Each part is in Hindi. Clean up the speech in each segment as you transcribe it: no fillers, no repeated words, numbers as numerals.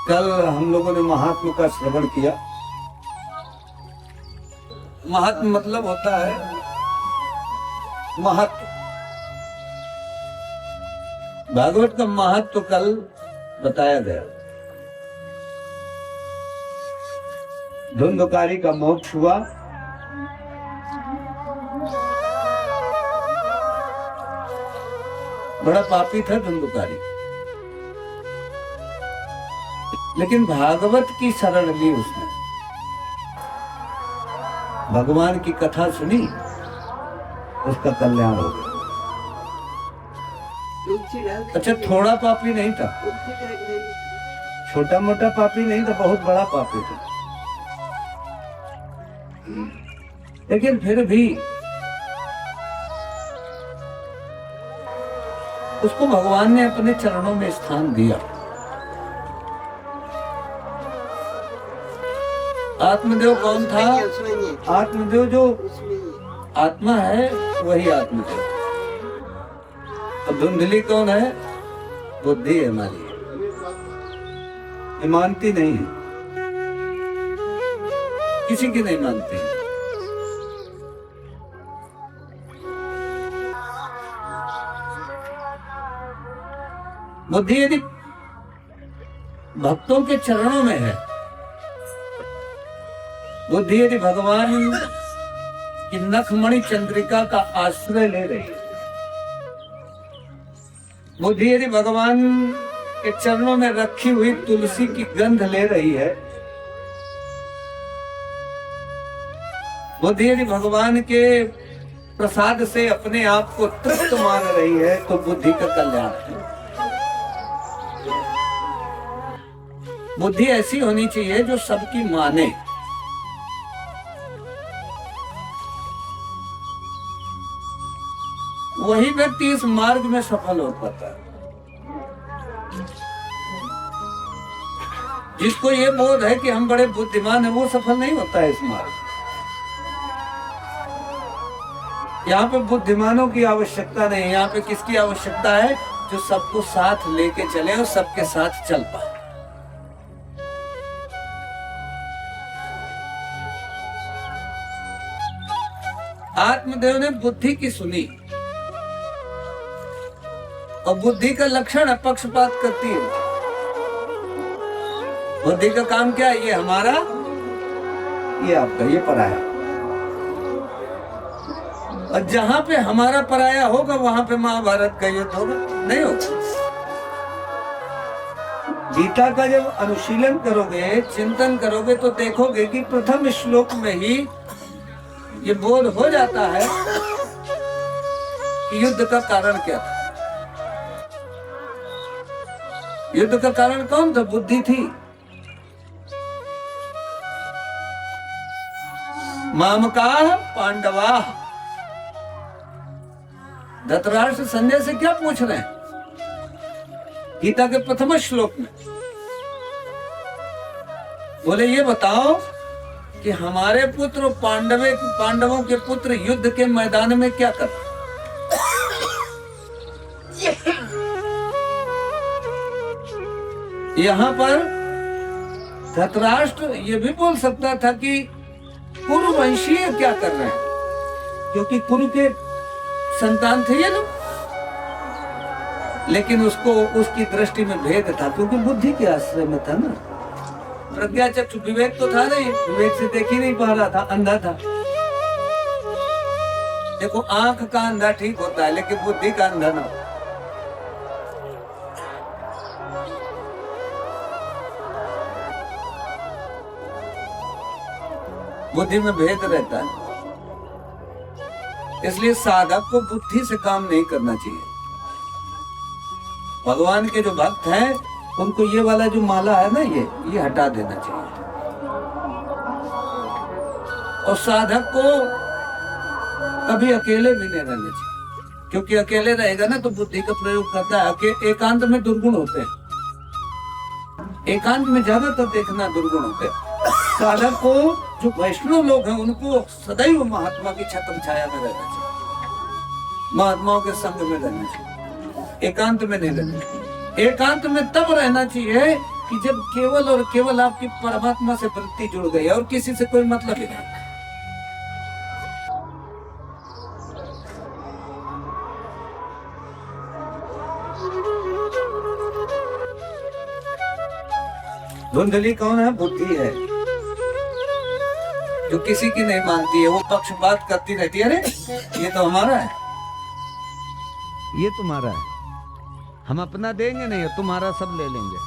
कल हम लोगों ने महात्मा का श्रवण किया। महात्मा मतलब होता है महत्व। भागवत का महत्व कल बताया गया। धुंधकारी का मोक्ष हुआ, बड़ा पापी था धुंधकारी, लेकिन भागवत की शरण ली उसने, भगवान की कथा सुनी, उसका कल्याण हो गया। अच्छा, थोड़ा पापी नहीं था, छोटा मोटा पापी नहीं था, बहुत बड़ा पापी था, लेकिन फिर भी उसको भगवान ने अपने चरणों में स्थान दिया। आत्मदेव कौन था? आत्मदेव जो आत्मा है वही आत्मदेव। अब धुंधली कौन है? बुद्धि है हमारी, ये मानती नहीं है, किसी की नहीं मानती। बुद्धि यदि भक्तों के चरणों में है, बुद्धि यदि भगवान की नखमणि चंद्रिका का आश्रय ले रही है, बुद्धि यदि भगवान के चरणों में रखी हुई तुलसी की गंध ले रही है, बुद्धि यदि भगवान के प्रसाद से अपने आप को तृप्त मान रही है, तो बुद्धि का कल्याण है। बुद्धि ऐसी होनी चाहिए जो सबकी माने। वही व्यक्ति इस मार्ग में सफल हो पाता है। जिसको ये बोध है कि हम बड़े बुद्धिमान हैं, वो सफल नहीं होता है इस मार्ग। यहाँ पे बुद्धिमानों की आवश्यकता नहीं, यहाँ पे किसकी आवश्यकता है? जो सबको साथ लेके चले और सबके साथ चल पाए। आत्मदेव ने बुद्धि की सुनी, और बुद्धि का लक्षण है पक्षपात करती है। बुद्धि का काम क्या है? ये हमारा, ये आपका, ये पराया। और जहां पे हमारा पराया होगा वहां पे महाभारत का युद्ध होगा, नहीं होगा। गीता का जब अनुशीलन करोगे, चिंतन करोगे, तो देखोगे कि प्रथम श्लोक में ही ये बोध हो जाता है कि युद्ध का कारण क्या था। युद्ध का कारण कौन था? बुद्धि थी। मामका पांडवा। धृतराष्ट्र संजय से क्या पूछ रहे हैं? गीता के प्रथम श्लोक में बोले, ये बताओ कि हमारे पुत्र पांडवों के पुत्र युद्ध के मैदान में क्या कर? यहाँ पर धृतराष्ट्र ये भी बोल सकता था कि कुरुवंशीय क्या कर रहे हैं, क्योंकि कुरु के संतान थे ये लोग। लेकिन उसको उसकी दृष्टि में भेद था, क्योंकि बुद्धि के आश्रय में था ना। प्रज्ञा चक्षु विवेक तो था नहीं, विवेक से देख ही नहीं पा रहा था, अंधा था। देखो, आंख का अंधा ठीक होता है, लेकिन बुद्धि का अंधा ना हो। बुद्धि में भेद रहता है, इसलिए साधक को बुद्धि से काम नहीं करना चाहिए। भगवान के जो भक्त हैं, उनको ये वाला जो माला है ना, ये हटा देना चाहिए। और साधक को कभी अकेले भी नहीं रहना चाहिए, क्योंकि अकेले रहेगा ना तो बुद्धि का प्रयोग करता है। एकांत में दुर्गुण होते हैं, एकांत में ज्यादातर देखना दुर्गुण होते हैं। साधक को, जो वैष्णव लोग हैं, उनको सदैव महात्मा की छत्र छाया में रहना चाहिए, महात्माओं के संग में रहना चाहिए, एकांत में नहीं रहना चाहिए। एकांत में तब रहना चाहिए कि जब केवल और केवल आपकी परमात्मा से वृत्ति जुड़ गई और किसी से कोई मतलब ही नहीं। धुंधली कौन है? बुद्धि है, जो किसी की नहीं मानती है, वो पक्षपात करती रहती है। अरे ये तो हमारा है, ये तुम्हारा है, हम अपना देंगे नहीं, तुम्हारा सब ले लेंगे।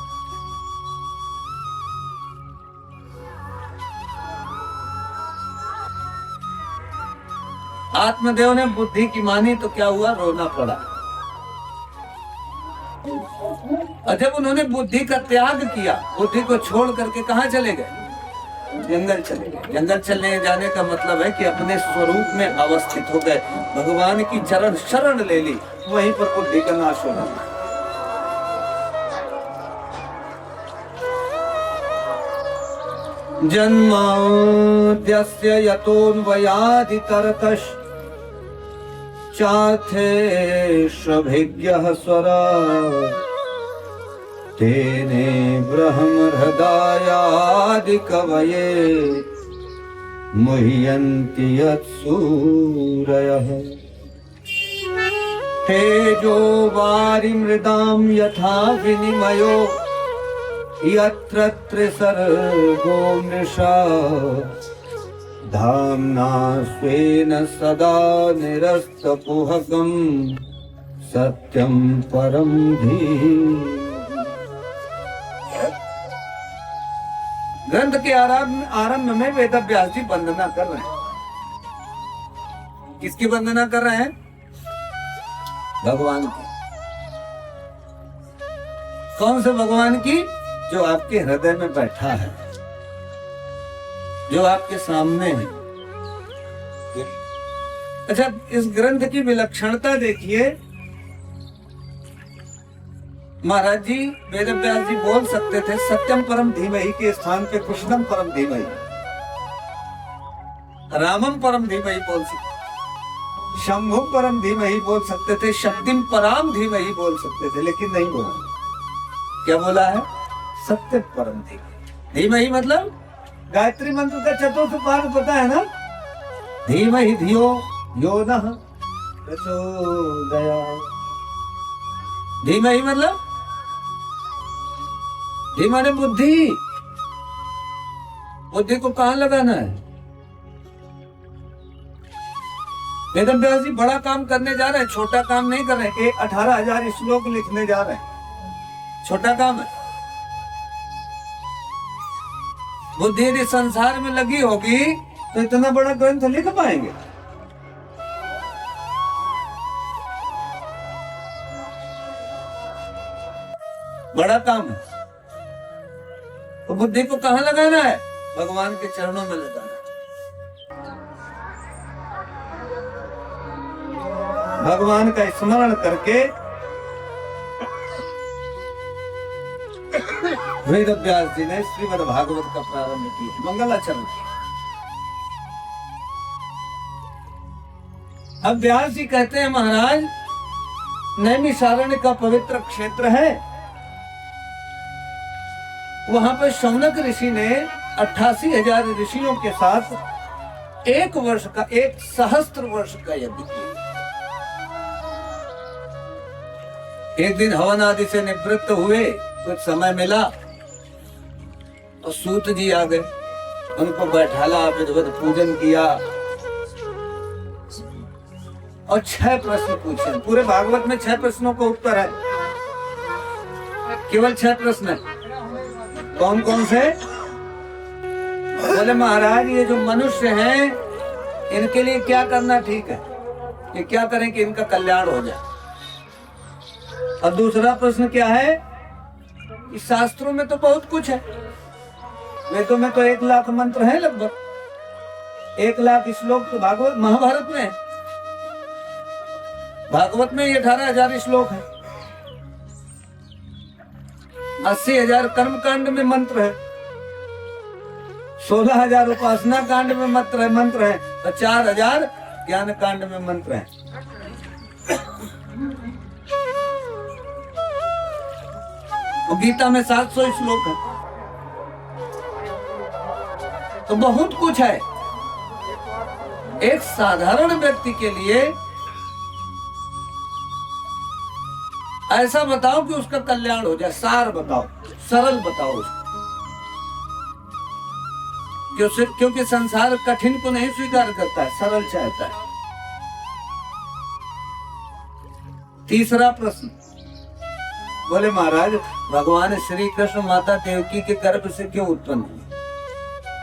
आत्मदेव ने बुद्धि की मानी तो क्या हुआ? रोना पड़ा। और जब उन्होंने बुद्धि का त्याग किया, बुद्धि को छोड़ करके कहाँ चले गए? जंगल चले गए। जंगल चलने जाने का मतलब है कि अपने स्वरूप में अवस्थित हो गए, भगवान की चरण शरण ले ली, वहीं पर बुद्धि का नाश हो गया। जन्माद्यस्य यतोऽन्वयादितरतश्च चार्थेष्वभिज्ञः स्वरा तेने ब्रह्महृदयादिकवये मुह्यन्ति यत्सूरयः तेजो वारिमृदां यथा विनिमयो यत्र त्रिसर्गो मृषा धाम्ना स्वेन सदा निरस्तकुहकं सत्यं परं धीमहि। ग्रंथ के आरंभ में वेदव्यास जी वंदना कर रहे हैं। किसकी वंदना कर रहे हैं? भगवान की। कौन से भगवान की? जो आपके हृदय में बैठा है, जो आपके सामने है। अच्छा, इस ग्रंथ की विलक्षणता देखिए। महाराज जी, वेदव्यास जी बोल सकते थे सत्यम परम धीमहि के स्थान पे कृष्णम परम धीमहि, रामम परम धीमहि बोल सकते, शंभु परम धीमहि बोल सकते थे, शक्तिम पराम धीमहि बोल सकते थे, लेकिन नहीं बोला। क्या बोला है? सत्य परम धीमहि। धीमहि मतलब गायत्री मंत्र का चतुर्थ पाद पता है ना? धीमहि धियो यो नः प्रचोदयात्। धीमहि मतलब धीमा ने बुद्धि। बुद्धि को कहां लगाना है? वेदव्यास जी बड़ा काम करने जा रहे हैं, छोटा काम नहीं कर रहे हैं। 18,000 श्लोक लिखने जा रहे हैं, छोटा काम है। बुद्धि यदि संसार में लगी होगी तो इतना बड़ा ग्रंथ लिख पाएंगे? बड़ा काम है। तो बुद्धि को कहां लगाना है? भगवान के चरणों में लगाना है। भगवान का स्मरण करके वेदव्यास जी ने श्रीमद् भागवत का प्रारंभ किया, मंगलाचरण किया। अब व्यास जी कहते हैं, महाराज नैमिषारण्य का पवित्र क्षेत्र है, वहां पर शौनक ऋषि ने 88,000 ऋषियों के साथ 1 वर्ष का, 1 सहस्त्र वर्ष का यज्ञ किया। एक दिन हवन आदि से निवृत्त हुए, कुछ समय मिला तो सूत जी आ गए, उनको बैठाला, विधिवत पूजन किया और 6 प्रश्न पूछे। पूरे भागवत में 6 प्रश्नों का उत्तर है, केवल 6 प्रश्न है। कौन कौन से? बोले महाराज, ये जो मनुष्य हैं इनके लिए क्या करना ठीक है, ये क्या करें कि इनका कल्याण हो जाए। और दूसरा प्रश्न क्या है? इस शास्त्रों में तो बहुत कुछ है, वेदों में तो 1 लाख मंत्र हैं, लगभग 1 लाख श्लोक तो भागवत महाभारत में है। भागवत में 18,000 श्लोक है, 80,000 कर्म कांड में मंत्र है, 16,000 उपासना कांड में मंत्र है और 4,000 ज्ञान कांड में मंत्र है। और गीता में 700 श्लोक है, तो बहुत कुछ है। एक साधारण व्यक्ति के लिए ऐसा बताओ कि उसका कल्याण हो जाए, सार बताओ, सरल बताओ उसको। क्योंकि संसार कठिन को नहीं स्वीकार करता है, सरल चाहता है। तीसरा प्रश्न, बोले महाराज भगवान श्री कृष्ण माता देवकी के गर्भ से क्यों उत्पन्न हुए?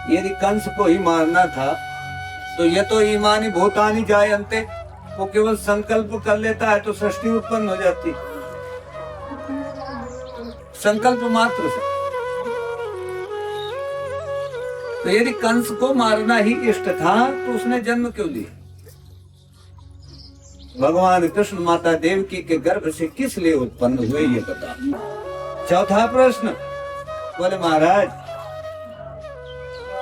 यदि कंस को ही मारना था तो ये तो ईमानी भूतानी जायन्ते, वो केवल संकल्प कर लेता है तो सृष्टि उत्पन्न हो जाती, संकल्प मात्र से। तो यदि कंस को मारना ही इष्ट था तो उसने जन्म क्यों लिया? भगवान कृष्ण माता देवकी के गर्भ से किस लिए उत्पन्न हुए ये बताओ। चौथा प्रश्न, बोले महाराज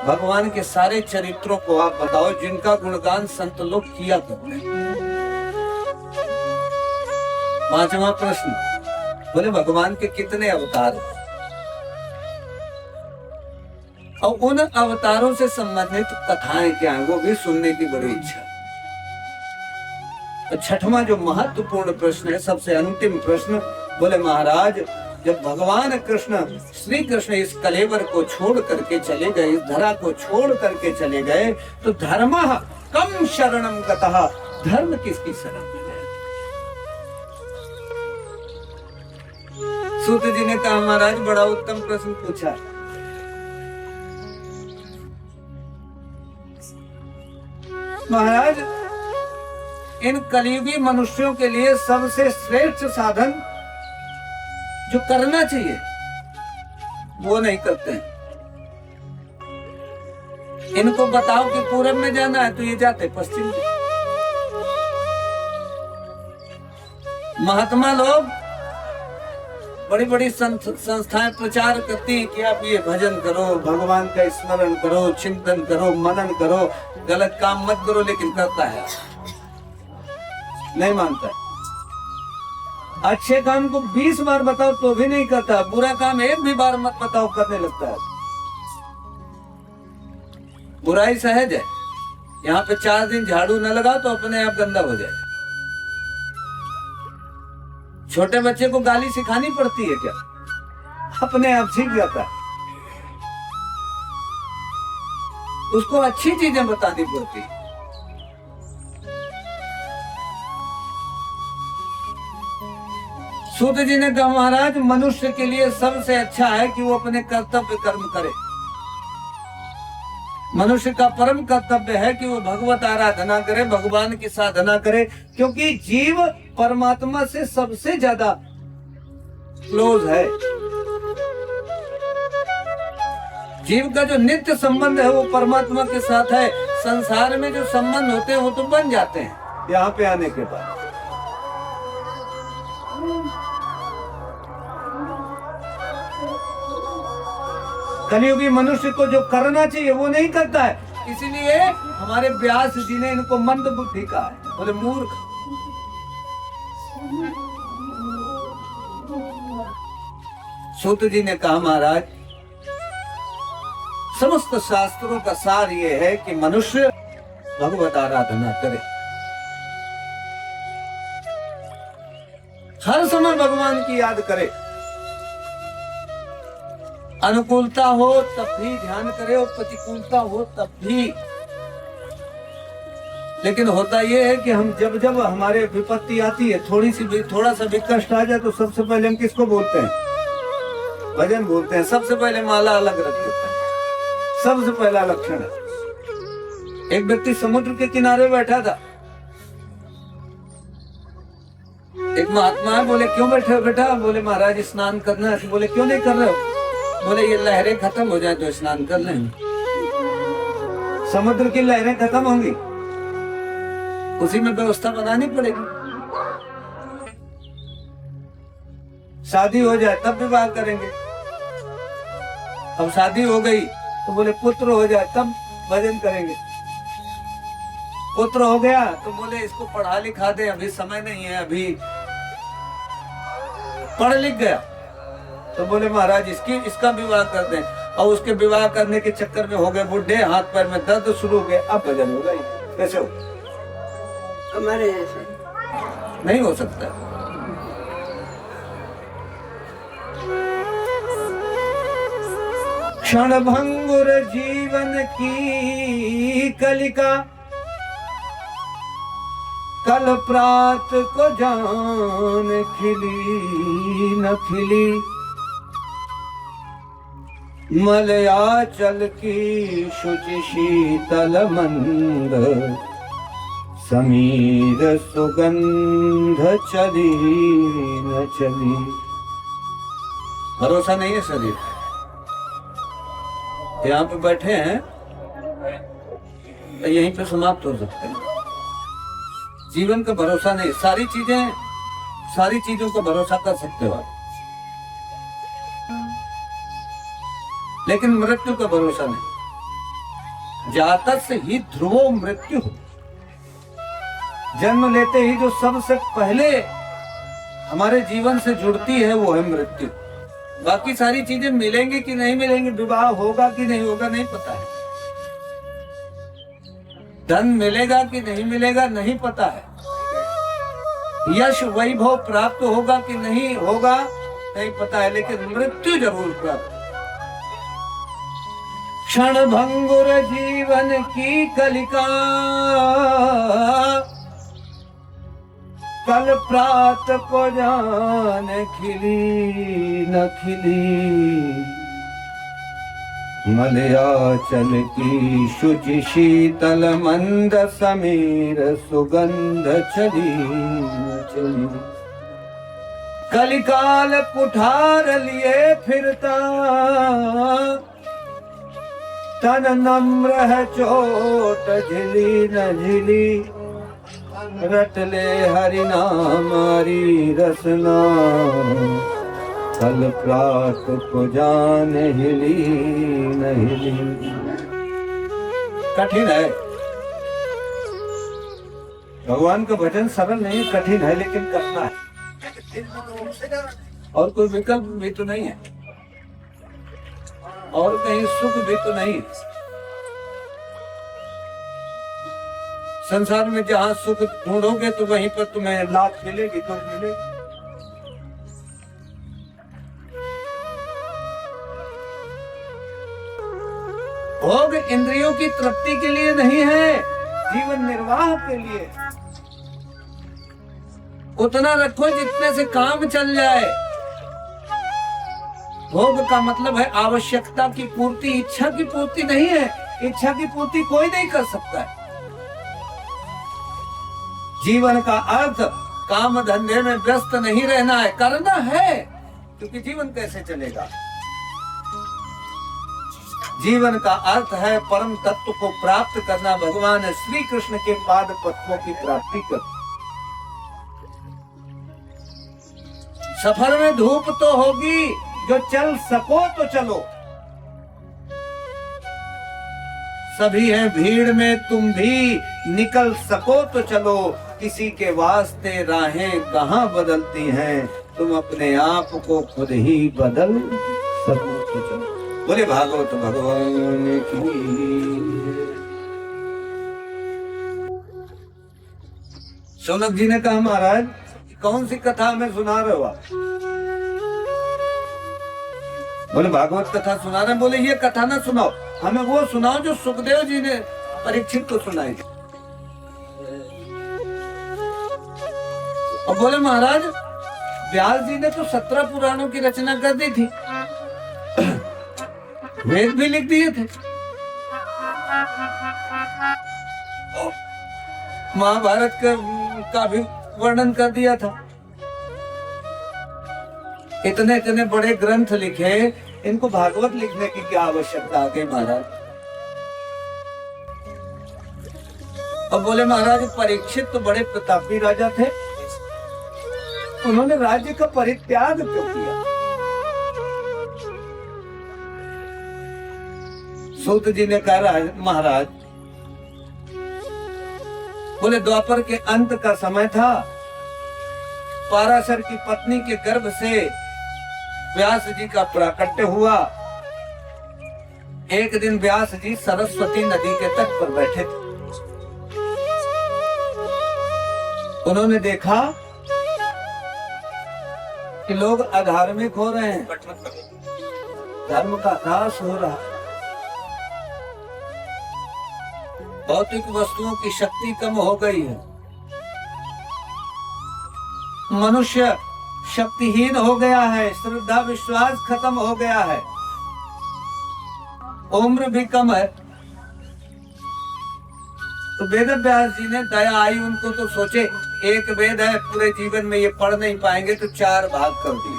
भगवान के सारे चरित्रों को आप बताओ जिनका गुणगान संत लोग किया करते हैं। पांचवा प्रश्न, बोले भगवान के कितने अवतार हैं और उन अवतारों से संबंधित कथाएं क्या हैं, वो भी सुनने की बड़ी इच्छा। तो छठवां जो महत्वपूर्ण प्रश्न है, सबसे अंतिम प्रश्न, बोले महाराज जब भगवान कृष्ण श्री कृष्ण इस कलेवर को छोड़ करके चले गए, इस धरा को छोड़ करके चले गए, तो धर्मः कम शरणम गतः, धर्म किसकी शरण में गया? सूत जी ने कहा महाराज बड़ा उत्तम प्रश्न पूछा। महाराज इन कलियुगी मनुष्यों के लिए सबसे श्रेष्ठ साधन जो करना चाहिए वो नहीं करते हैं। इनको बताओ कि पूरब में जाना है तो ये जाते पश्चिम में। महात्मा लोग बड़ी बड़ी संस्थाएं प्रचार करती हैं कि आप ये भजन करो, भगवान का स्मरण करो, चिंतन करो, मनन करो, गलत काम मत करो, लेकिन करता है नहीं मानता है। अच्छे काम को 20 बार बताओ तो भी नहीं करता, बुरा काम एक भी बार मत बताओ करने लगता है। बुराई सहज है, यहाँ पे 4 दिन झाड़ू न लगाओ तो अपने आप गंदा हो जाए। छोटे बच्चे को गाली सिखानी पड़ती है क्या? अपने आप सीख जाता है। उसको अच्छी चीजें बतानी पड़ती है। सूत जी ने कहा महाराज मनुष्य के लिए सबसे अच्छा है कि वो अपने कर्तव्य कर्म करे। मनुष्य का परम कर्तव्य है कि वो भगवत आराधना करे, भगवान की साधना करे, क्योंकि जीव परमात्मा से सबसे ज्यादा क्लोज है। जीव का जो नित्य संबंध है वो परमात्मा के साथ है। संसार में जो संबंध होते हैं वो तो बन जाते हैं यहाँ पे आने के बाद। कलियुगी मनुष्य को जो करना चाहिए वो नहीं करता है, इसीलिए हमारे व्यास जी ने इनको मंद बुद्धि कहा है, बोले मूर्ख। सूत जी ने कहा महाराज समस्त शास्त्रों का सार ये है कि मनुष्य भगवत आराधना करे, हर समय भगवान की याद करे। अनुकूलता हो तब भी ध्यान करे और प्रतिकूलता हो तब भी। लेकिन होता यह है कि हम जब जब हमारे विपत्ति आती है, थोड़ा सा भी कष्ट आ जाए तो सबसे पहले हम किसको बोलते हैं? भजन बोलते हैं। सबसे पहले माला अलग रख देते हैं, सबसे पहला लक्षण है। एक व्यक्ति समुद्र के किनारे बैठा था, एक महात्मा है, बोले क्यों बैठे हो बेटा? बोले महाराज स्नान करना है। बोले क्यों नहीं कर रहे हो? बोले ये लहरें खत्म हो जाए तो स्नान कर लें। समुद्र की लहरें खत्म होंगी, उसी में व्यवस्था बनानी पड़ेगी। शादी हो जाए तब विवाह करेंगे। अब शादी हो गई तो बोले पुत्र हो जाए तब भजन करेंगे। पुत्र हो गया तो बोले इसको पढ़ा लिखा दे, अभी समय नहीं है, अभी पढ़ लिख गया तो बोले महाराज इसका विवाह कर दें। और उसके विवाह करने के चक्कर में हो गए बुढ़े, हाथ पैर में दर्द शुरू हो गए। अब भजन होगा ही कैसे हो? हमारे जैसे नहीं हो सकता। क्षण भंगुर जीवन की कलिका, कल प्रात को जान खिली न खिली, मलयाचल की शुचि शीतल मंद, समीर सुगंध चली न चली। भरोसा नहीं है शरीर, यहाँ पे बैठे हैं तो यहीं पे समाप्त हो सकते हैं। जीवन का भरोसा नहीं, सारी चीजों का भरोसा कर सकते हो आप, लेकिन मृत्यु का भरोसा नहीं। जातक से ही ध्रुवो मृत्यु, जन्म लेते ही जो सबसे पहले हमारे जीवन से जुड़ती है वो है मृत्यु। बाकी सारी चीजें मिलेंगी कि नहीं मिलेंगी, विवाह होगा कि नहीं होगा नहीं पता है, धन मिलेगा कि नहीं मिलेगा नहीं पता है, यश वैभव प्राप्त होगा कि नहीं होगा नहीं पता है, लेकिन मृत्यु जरूर प्राप्त। क्षण भंगुर जीवन की कलिका, कल प्रात को जान खिली न खिली, मलयाचल की शुचि शीतल मंद, समीर सुगंध चली न चली। कलिकाल कुठार लिए फिरता, तन नम्र है चोट झिली न झिली, रट ले हरि नाम हरि रसना, कल प्रात को जान हिली न हिली। कठिन है, भगवान का भजन सरल नहीं, कठिन है, लेकिन करना है और कोई विकल्प भी तो नहीं है, और कहीं सुख भी तो नहीं। संसार में जहां सुख ढूंढोगे तो वहीं पर तुम्हें लात मिलेगी तो मिलेगी। भोग इंद्रियों की तृप्ति के लिए नहीं है, जीवन निर्वाह के लिए। उतना रखो जितने से काम चल जाए। भोग का मतलब है आवश्यकता की पूर्ति, इच्छा की पूर्ति नहीं है। इच्छा की पूर्ति कोई नहीं कर सकता है। जीवन का अर्थ काम धंधे में व्यस्त नहीं रहना है, करना है, क्योंकि जीवन कैसे चलेगा। जीवन का अर्थ है परम तत्व को प्राप्त करना, भगवान श्री कृष्ण के पाद पद्मों की प्राप्ति कर। सफर में धूप तो होगी, जो चल सको तो चलो। सभी हैं भीड़ में, तुम भी निकल सको तो चलो। किसी के वास्ते राहें कहाँ बदलती हैं, तुम अपने आप को खुद ही बदल सको तो चलो। बोले भागवत भगवान की। शौनक जी ने कहा, महाराज कौन सी कथा हमें सुना रहे हो आप? बोले भागवत कथा सुना रहे। बोले ये कथा ना सुनाओ, हमें वो सुनाओ जो सुखदेव जी ने परीक्षित को सुनाई। और बोले महाराज व्यास जी ने तो 17 पुराणों की रचना कर दी थी, वेद भी लिख दिए थे, महाभारत का भी वर्णन कर दिया था। इतने इतने बड़े ग्रंथ लिखे, इनको भागवत लिखने की क्या आवश्यकता आ गई महाराज? और बोले महाराज परीक्षित तो बड़े प्रतापी राजा थे, उन्होंने राज्य का परित्याग क्यों किया? सूत जी ने कहा, महाराज बोले द्वापर के अंत का समय था, पाराशर की पत्नी के गर्भ से व्यास जी का प्राकट्य हुआ। एक दिन व्यास जी सरस्वती नदी के तट पर बैठे थे। उन्होंने देखा कि लोग अधार्मिक हो रहे हैं, धर्म का ह्रास हो रहा है, भौतिक वस्तुओं की शक्ति कम हो गई है, मनुष्य शक्तिहीन हो गया है, श्रद्धा विश्वास खत्म हो गया है, उम्र भी कम है। तो वेद व्यास जी ने दया आई उनको, तो सोचे एक वेद है, पूरे जीवन में ये पढ़ नहीं पाएंगे, तो 4 भाग कर दिए।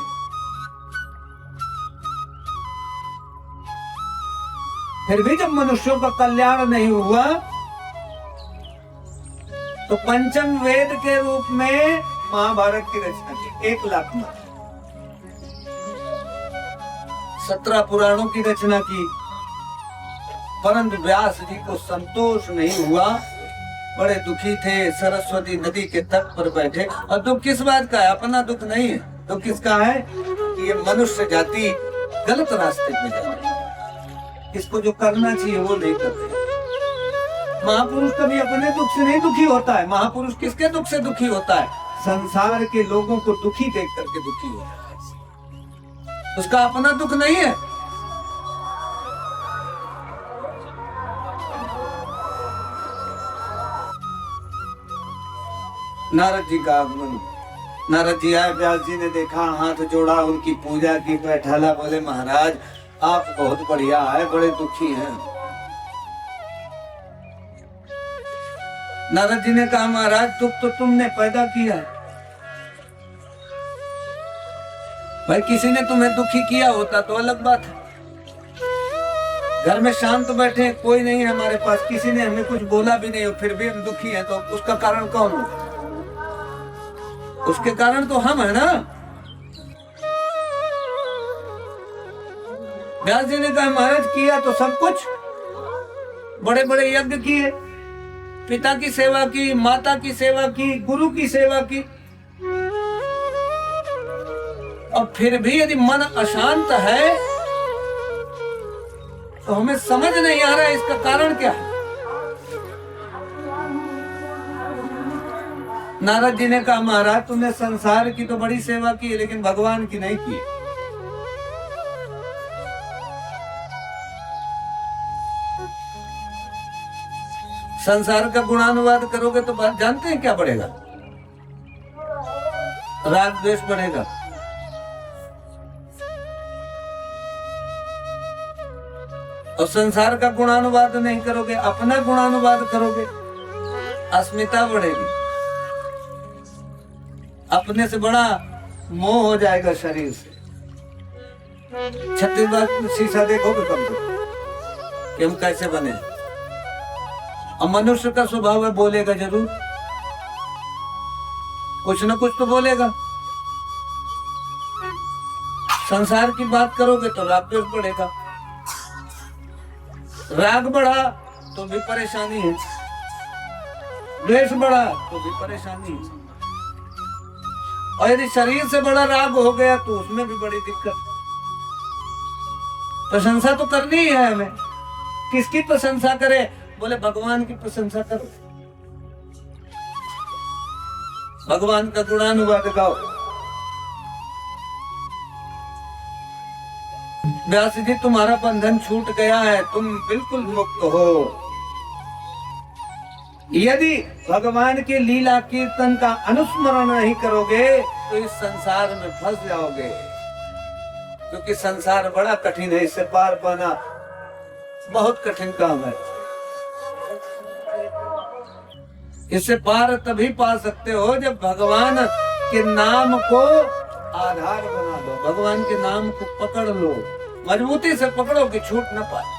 फिर भी जब मनुष्यों का कल्याण नहीं हुआ, तो पंचम वेद के रूप में महाभारत की रचना की। 1 लाख में 17 पुराणों की रचना की। परंतु व्यास जी को संतोष नहीं हुआ, बड़े दुखी थे, सरस्वती नदी के तट पर बैठे। और दुख किस बात का है? अपना दुख नहीं है। दुख किसका है कि ये मनुष्य जाति गलत रास्ते पे जा रही है, इसको जो करना चाहिए वो नहीं करते। महापुरुष कभी अपने दुख से नहीं दुखी होता है। महापुरुष किसके दुख से दुखी होता है? संसार के लोगों को दुखी देख करके दुखी होता है, उसका अपना दुख नहीं है। नारद जी का आगमन। नारद जी आए, व्यास जी ने देखा, हाथ जोड़ा, उनकी पूजा की, बैठाला, बोले महाराज आप बहुत बढ़िया है, बड़े दुखी हैं। नारद जी ने कहा महाराज दुख तो तुमने पैदा किया है। भाई किसी ने तुम्हें दुखी किया होता तो अलग बात है। घर में शांत बैठे, कोई नहीं है हमारे पास, किसी ने हमें कुछ बोला भी नहीं हो, फिर भी हम दुखी हैं, तो उसका कारण कौन हो? उसके कारण तो हम है ना। व्यास जी ने कहा महाराज किया तो सब कुछ, बड़े बड़े यज्ञ किए, पिता की सेवा की, माता की सेवा की, गुरु की सेवा की, और फिर भी यदि मन अशांत है तो हमें समझ नहीं आ रहा है इसका कारण क्या है। नारद जी ने कहा महाराज तुमने संसार की तो बड़ी सेवा की है, लेकिन भगवान की नहीं की। संसार का गुणानुवाद करोगे तो जानते हैं क्या बढ़ेगा? राग द्वेष बढ़ेगा। और संसार का गुणानुवाद नहीं करोगे, अपना गुणानुवाद करोगे, अस्मिता बढ़ेगी, अपने से बड़ा मोह हो जाएगा शरीर से। 36 बार शीशा देखोगे कब तक कि हम कैसे बने। और मनुष्य का स्वभाव है बोलेगा जरूर, कुछ ना कुछ तो बोलेगा। संसार की बात करोगे तो राग द्वेष बढ़ेगा, राग बढ़ा तो भी परेशानी है, द्वेष बढ़ा तो भी परेशानी है, और यदि शरीर से बड़ा राग हो गया तो उसमें भी बड़ी दिक्कत। प्रशंसा तो करनी ही है हमें। किसकी प्रशंसा करे? बोले भगवान की प्रशंसा करो, भगवान का गुणानुवाद गाओ। व्यास जी तुम्हारा बंधन छूट गया है, तुम बिल्कुल मुक्त हो। यदि भगवान के लीला कीर्तन का अनुस्मरण नहीं करोगे तो इस संसार में फंस जाओगे, क्योंकि संसार बड़ा कठिन है, इससे पार पाना बहुत कठिन काम है। इससे पार तभी पा सकते हो जब भगवान के नाम को आधार बना लो, भगवान के नाम को पकड़ लो, मजबूती से पकड़ो कि छूट न पाए।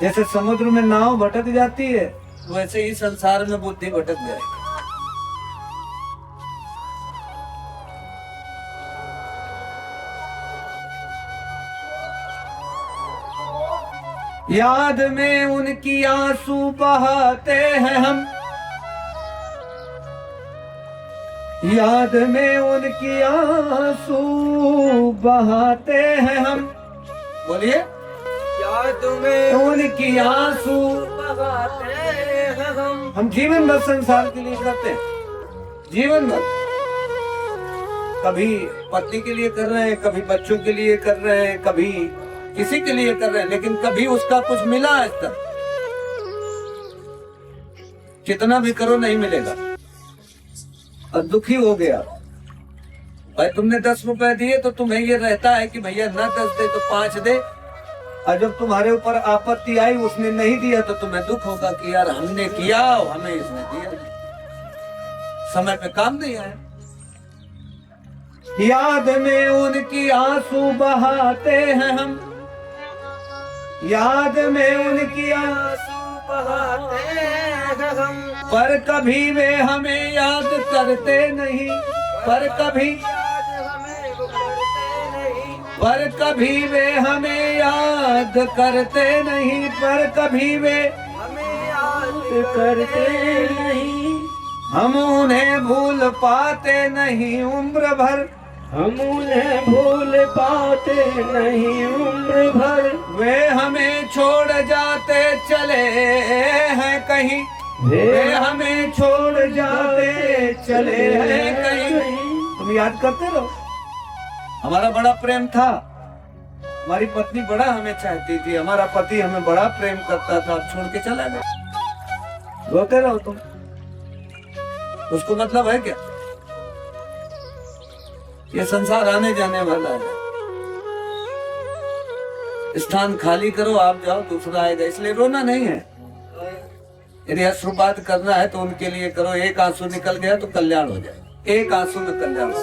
जैसे समुद्र में नाव भटक जाती है, वैसे ही संसार में बुद्धि भटक जाएगी। याद में उनकी आंसू बहाते हैं हम, याद में उनकी आंसू बहाते हैं हम। बोलिए। याद में उनकी आंसू बहाते हैं हम जीवन भर संसार के लिए करते हैं, जीवन भर। कभी पत्नी के लिए कर रहे हैं, कभी बच्चों के लिए कर रहे हैं, कभी किसी के लिए कर रहे हैं, लेकिन कभी उसका कुछ मिला आज तक? कितना भी करो नहीं मिलेगा। और दुखी हो गया भाई, तुमने 10 रुपए दिए तो तुम्हें ये रहता है कि भैया ना 10 दे तो 5 दे, और जब तुम्हारे ऊपर आपत्ति आई उसने नहीं दिया तो तुम्हें दुख होगा कि यार हमने किया हमें इसने दिया, समय पे काम नहीं आया। याद में उनकी आंसू बहाते हैं हम, याद में उनकी आंसू बहाते हैं हम, पर कभी वे हमें याद करते नहीं, पर कभी याद हमें वो करते नहीं, पर कभी वे हमें याद करते नहीं, पर कभी वे हमें याद करते नहीं, हम उन्हें भूल पाते नहीं उम्र भर, हम उन्हें भूल पाते नहीं उम्र भर, वे हमें छोड़ जाते चले हैं कहीं, वे हमें छोड़ जाते चले हैं कहीं। तुम याद करते रहो, हमारा बड़ा प्रेम था, हमारी पत्नी बड़ा हमें चाहती थी, हमारा पति हमें बड़ा प्रेम करता था, अब छोड़ के चला गया। रोते रहो तुम, उसको मतलब है क्या? ये संसार आने जाने वाला है, स्थान खाली करो, आप जाओ, दूसरा आएगा, इसलिए रोना नहीं है। यदि अश्रुपात करना है तो उनके लिए करो, एक आंसू निकल गया तो कल्याण हो जाए, एक आंसू में कल्याण हो।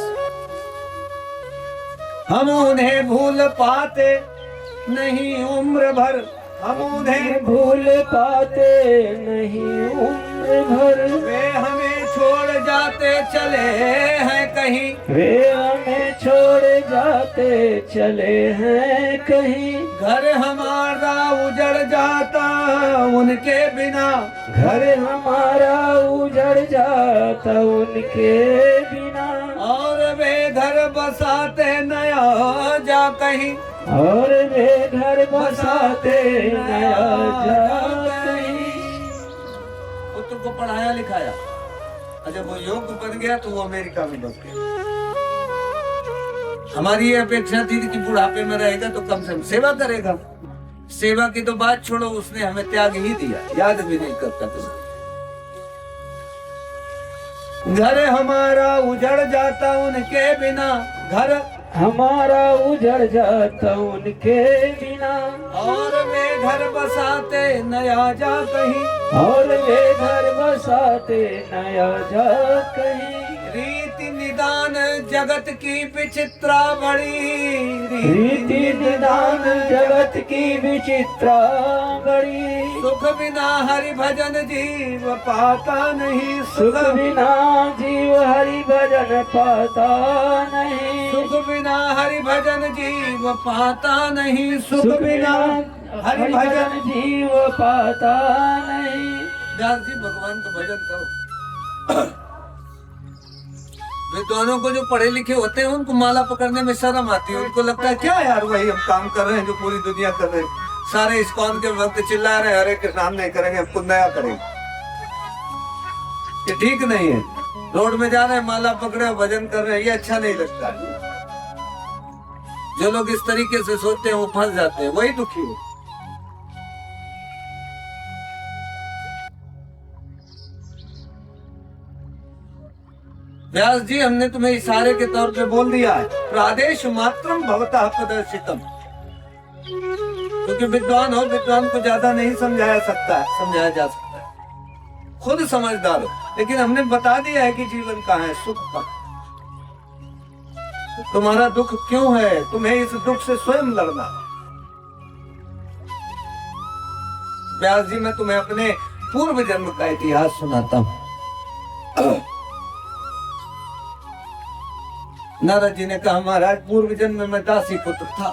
हम उन्हें भूल पाते नहीं उम्र भर, हम उन्हें भूल पाते नहीं उम्र भर, वे हमें छोड़ जाते चले हैं कहीं, वे हमें छोड़ जाते चले हैं कहीं, घर हमारा उजड़ जाता उनके बिना, घर हमारा उजड़ जाता उनके बिना, और वे घर बसाते नया जा कहीं, और वे घर बसाते नया जा कहीं। पुत्र को पढ़ाया लिखाया, और जब वो योग्य बन गया तो वो अमेरिका में बस गया। हमारी ये अपेक्षा थी कि बुढ़ापे में रहेगा तो कम से कम सेवा करेगा, सेवा की तो बात छोड़ो, उसने हमें त्याग ही दिया, याद भी नहीं करता किसी। घर हमारा उजड़ जाता उनके बिना, घर हमारा उजड़ जाता उनके बिना, और वे घर बसाते नया जा कहीं, और वे घर बसाते नया जा कहीं। रीति निदान जगत की विचित्रा बड़ी, रीति निदान जगत की विचित्रा बड़ी, सुख बिना हरि भजन जीव पाता नहीं, सुख बिना जीव हरि भजन पाता नहीं, सुख बिना हरि भजन जीव पाता नहीं, सुख बिना हरि भजन। जीव पाता नहीं। व्यास जी भगवान का भजन करो। विद्वानों को जो पढ़े लिखे होते हैं उनको माला पकड़ने में शर्म आती है, उनको लगता है क्या यार वही हम काम कर रहे हैं जो पूरी दुनिया कर रहे हैं, सारे इस्कॉन के वक्त चिल्ला रहे हैं हरे कृष्ण नाम नहीं करेंगे, हमको नया करेंगे। ये ठीक नहीं है, रोड में जा रहे हैं माला पकड़े और भजन कर रहे हैं, ये अच्छा नहीं लगता। जो लोग इस तरीके से सोचते हैं वो फंस जाते हैं, वही दुखी है। व्यास जी हमने तुम्हें इशारे के तौर पे बोल दिया है, प्रादेश मात्रम भवतः प्रदर्शितम, क्योंकि विद्वान हो, विद्वान को ज्यादा नहीं समझाया जा सकता है, खुद समझदार हो, लेकिन हमने बता दिया है कि जीवन कहाँ है, सुख कहाँ। तुम्हारा दुख क्यों है, तुम्हें इस दुख से स्वयं लड़ना। व्यास जी मैं तुम्हें अपने पूर्व जन्म का इतिहास सुनाता हूं। नारद जी ने कहा महाराज पूर्व जन्म में मैं दासी पुत्र था,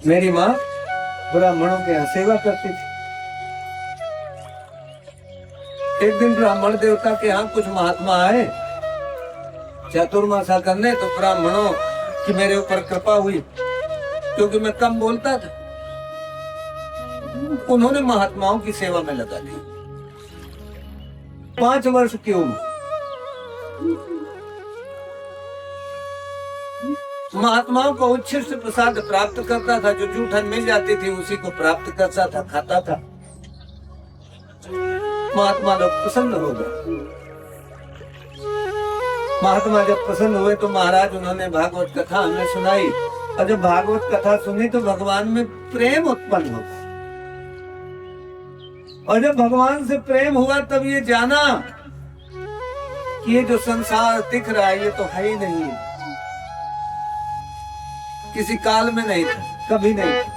मेरी माँ ब्राह्मणों के यहाँ सेवा करती थी। एक दिन ब्राह्मण देवता के यहाँ कुछ महात्मा आए चातुर्मासा करने, तो ब्राह्मणों की मेरे ऊपर कृपा हुई क्योंकि मैं कम बोलता था। उन्होंने महात्माओं की सेवा में लगा दी। 5 वर्ष की उम्र, महात्माओं को उच्छिष्ट प्रसाद प्राप्त करता था। जो जूठन मिल जाती थी उसी को प्राप्त करता था, खाता था। महात्मा लोग प्रसन्न हो गए। महात्मा जब प्रसन्न हुए तो महाराज उन्होंने भागवत कथा हमें सुनाई, और जब भागवत कथा सुनी तो भगवान में प्रेम उत्पन्न हो गया। और जब भगवान से प्रेम हुआ तब ये जाना कि ये जो संसार दिख रहा है ये तो है ही नहीं, किसी काल में नहीं था, कभी नहीं था।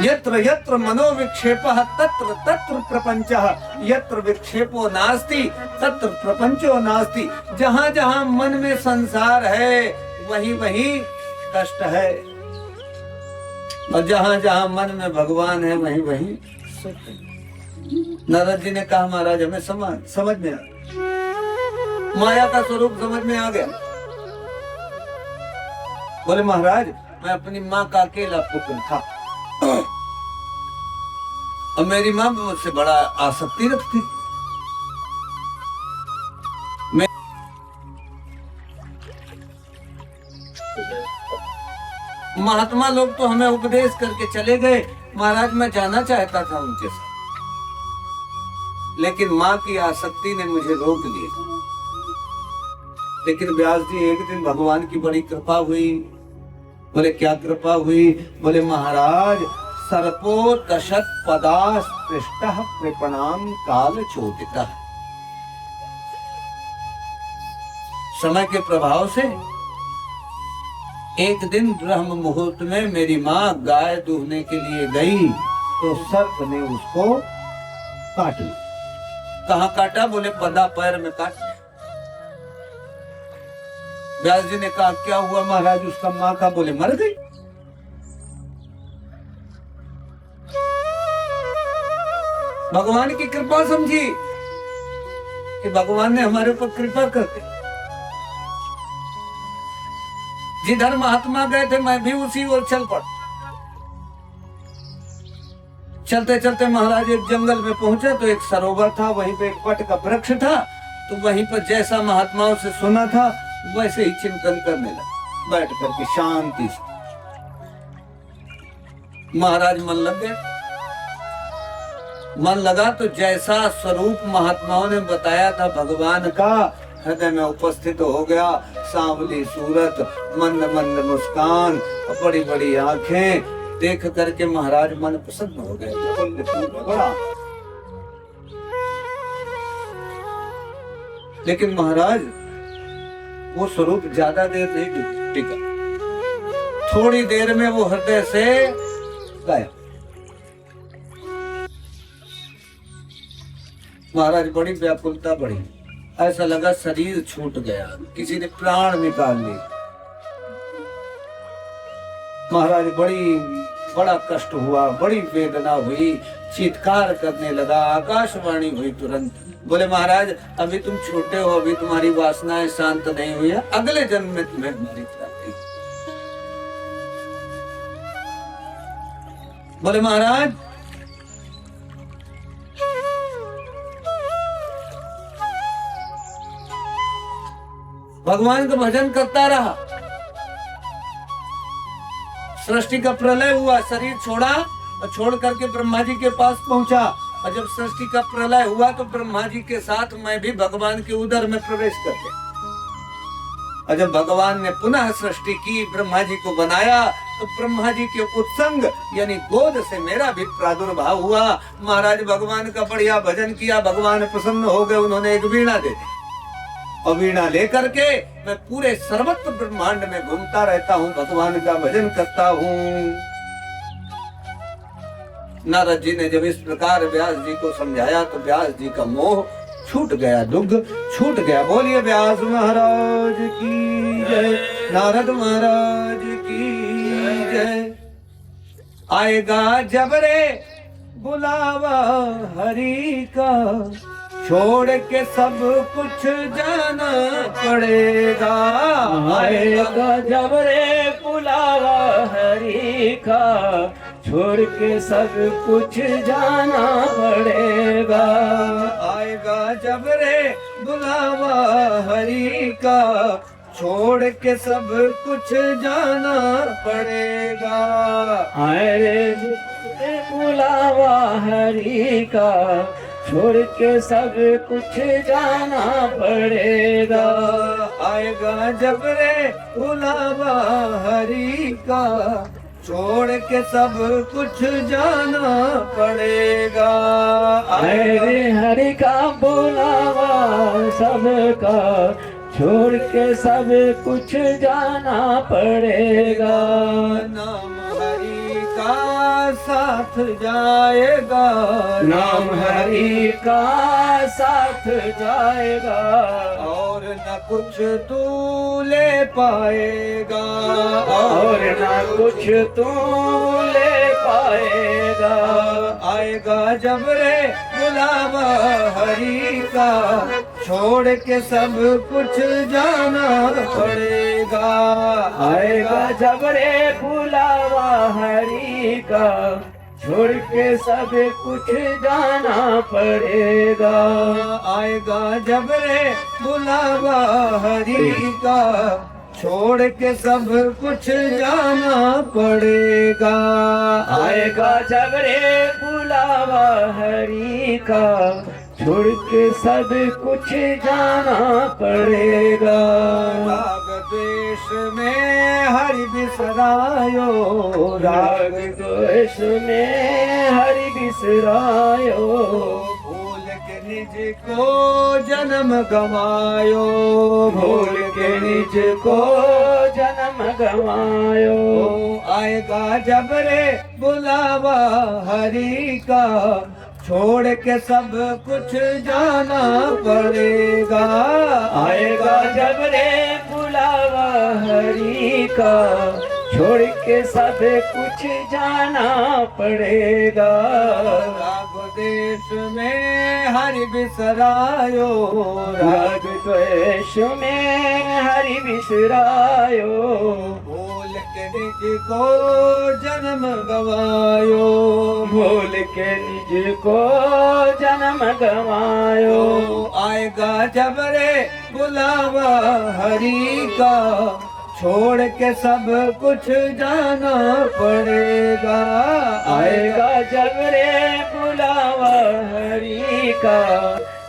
यत्र यत्र मनोविक्षेपः तत्र तत्र प्रपंचः, यत्र विक्षेपो नास्ति तत्र प्रपंचो नास्ति। जहां जहां मन में संसार है वही वही कष्ट है, और जहां जहां मन में भगवान है वही वही सुख है। नारद जी ने कहा महाराज हमें समझ में आ, माया का स्वरूप समझ में आ गया। बोले महाराज मैं अपनी माँ का अकेला पुत्र था और मेरी माँ मुझसे बड़ा आसक्ति रखती। मैं महात्मा लोग तो हमें उपदेश करके चले गए, महाराज मैं जाना चाहता था उनके साथ, लेकिन माँ की आसक्ति ने मुझे रोक लिया। लेकिन व्यास जी एक दिन भगवान की बड़ी कृपा हुई। बोले क्या कृपा हुई? बोले महाराज सर्पो दशत पदास पृष्ठः कृपणाम काल चोदितः। समय के प्रभाव से एक दिन ब्रह्म मुहूर्त में मेरी माँ गाय दूहने के लिए गई तो सर्प ने उसको काट लिया। कहाँ काटा? बोले पदा पैर में काट लिया। व्यास जी ने कहा क्या हुआ महाराज उसका माँ का? बोले मर गई। भगवान की कृपा समझी कि भगवान ने हमारे ऊपर कृपा कर दी। जिधर महात्मा गए थे मैं भी उसी ओर चल पड़ा। चलते चलते महाराज एक जंगल में पहुंचे तो एक सरोवर था, वहीं पे एक वट का वृक्ष था। तो वहीं पर जैसा महात्माओं से सुना था वैसे ही चिंतन करने लगा, बैठ करके शांति से। महाराज मन लग गया। मन लगा तो जैसा स्वरूप महात्माओं ने बताया था भगवान का हृदय में उपस्थित हो गया। सांवली सूरत, मंद मंद मुस्कान, बड़ी बड़ी आंखें देख करके महाराज मन प्रसन्न हो गए। बड़ा लेकिन महाराज वो स्वरूप ज्यादा देर नहीं टिका। थोड़ी देर में वो हृदय से गायब। महाराज बड़ी व्याकुलता बढ़ी, ऐसा लगा शरीर छूट गया, किसी ने प्राण निकाल लिए। महाराज बड़ा कष्ट हुआ, बड़ी वेदना हुई, चीत्कार करने लगा। आकाशवाणी हुई तुरंत। बोले महाराज अभी तुम छोटे हो, अभी तुम्हारी वासनाएं शांत नहीं हुई है, अगले जन्म में तुम्हें हमारी प्राप्ति। बोले महाराज भगवान का भजन करता रहा। सृष्टि का प्रलय हुआ, शरीर छोड़ा और छोड़ करके ब्रह्मा जी के पास पहुंचा। और जब सृष्टि का प्रलय हुआ तो ब्रह्मा जी के साथ मैं भी भगवान के उदर में प्रवेश कर गया। और जब भगवान ने पुनः सृष्टि की, ब्रह्मा जी को बनाया, तो ब्रह्मा जी के उत्संग यानी गोद से मेरा भी प्रादुर्भाव हुआ। महाराज भगवान का बढ़िया भजन किया, भगवान प्रसन्न हो गए। उन्होंने एक वीणा दे दी और वीणा लेकर के मैं पूरे सर्वत्र ब्रह्मांड में घूमता रहता हूँ, भगवान का भजन करता हूँ। नारद जी ने जब इस प्रकार व्यास जी को समझाया तो व्यास जी का मोह छूट गया, दुग्ध छूट गया। बोलिए व्यास महाराज की जय, नारद महाराज की जय। आएगा जब रे बुलावा हरि का, छोड़ के सब कुछ जाना पड़ेगा। आएगा जब रे बुलावा हरि का, छोड़ के सब कुछ जाना पड़ेगा। आएगा जब रे बुलावा हरि का, छोड़ के सब कुछ जाना पड़ेगा। आए रे बुलावा हरि का, छोड़ के सब कुछ जाना पड़ेगा। आएगा जब रे बुलावा हरि का, छोड़ के सब कुछ जाना पड़ेगा। आए रे हरि का बुलावा सबका, छोड़ के सब कुछ जाना पड़ेगा। नाम हरि का साथ जाएगा, नाम हरि का साथ जाएगा, और न कुछ तू ले पाएगा, और ना कुछ तू ले पाएगा। आएगा जब रे बुलावा हरि का, छोड़ के सब कुछ जाना पड़ेगा। आएगा जब रे बुलावा हरि का, छोड़ के सब कुछ जाना पड़ेगा। आएगा जब रे बुलावा हरि का, छोड़ के सब कुछ जाना पड़ेगा। आएगा जब रे बुलावा हरि का, छोड़ के सब कुछ जाना पड़ेगा। राग द्वेष में हरि बिसरायो, राग द्वेष में हरि बिसरायो, भूल के निज को जन्म गवायो, भूल के निज को जन्म गवायो। आएगा जब रे बुलावा हरि का, छोड़ के सब कुछ जाना पड़ेगा। आएगा जब रे बुलावा हरि का, छोड़ के सब कुछ जाना पड़ेगा। राग देश में हरि बिसरायो, राग द्वेष में हरि बिसरायो, भूल के निज को जन्म गवायो, भूल के निज को जन्म गवायो। आएगा जब रे बुलावा हरि का, छोड़ के सब कुछ जाना पड़ेगा। आएगा जब रे बुलावा हरि का,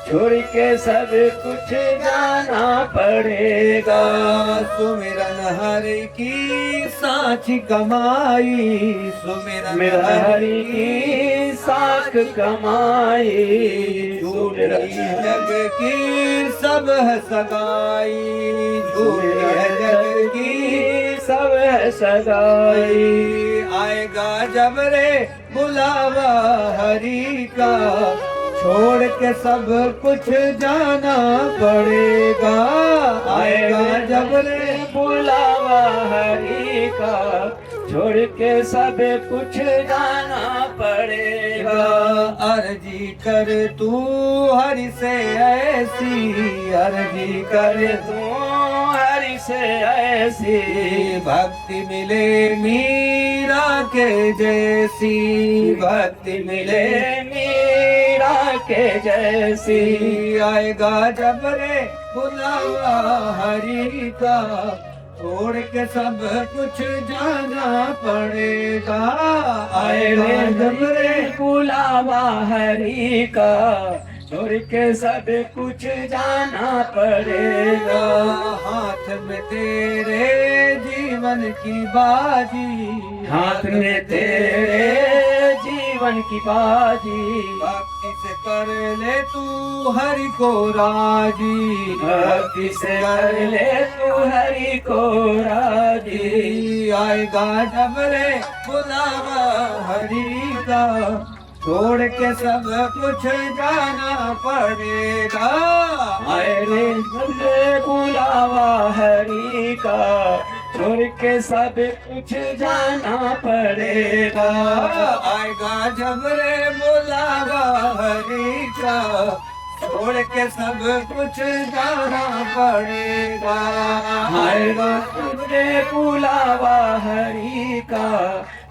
छोड़ के सब कुछ जाना पड़ेगा। सुमिरन हरि की साची कमाई, सुमिरन मेरा हरि की साख कमाई, झूठी जग की सब है सगाई, झूठी है जग की सब है सगाई। आएगा जब रे बुलावा हरि का, छोड़ के सब कुछ जाना पड़ेगा। आएगा जब रे बुलावा हरि का, छोड़ के सब कुछ जाना पड़ेगा। अर्जी कर तू हरि से ऐसी, अर्जी कर तू हरि से ऐसी, भक्ति मिले मीरा के जैसी, भक्ति मिले मीरा के जैसी। आएगा जब रे बुलावा हरि का, छोड़ के सब कुछ जाना पड़ेगा। आएगा जब रे बुलावा हरि का, छोड़ के सब कुछ जाना पड़ेगा। हाथ में तेरे जीवन की बाजी, हाथ में तेरे जीवन की बाजी, भक्ति से कर ले तू हरि को राजी, भक्ति से कर ले तू हरि को राजी। आएगा जब रे बुलावा हरि का, छोड़ के सब कुछ जाना पड़ेगा। आए रे बुलावा हरि का, छोड़ के सब कुछ जाना पड़ेगा। आएगा जब रे बुलावा हरि का, छोड़ के सब कुछ जाना पड़ेगा। आएगा जब रे बुलावा हरि का,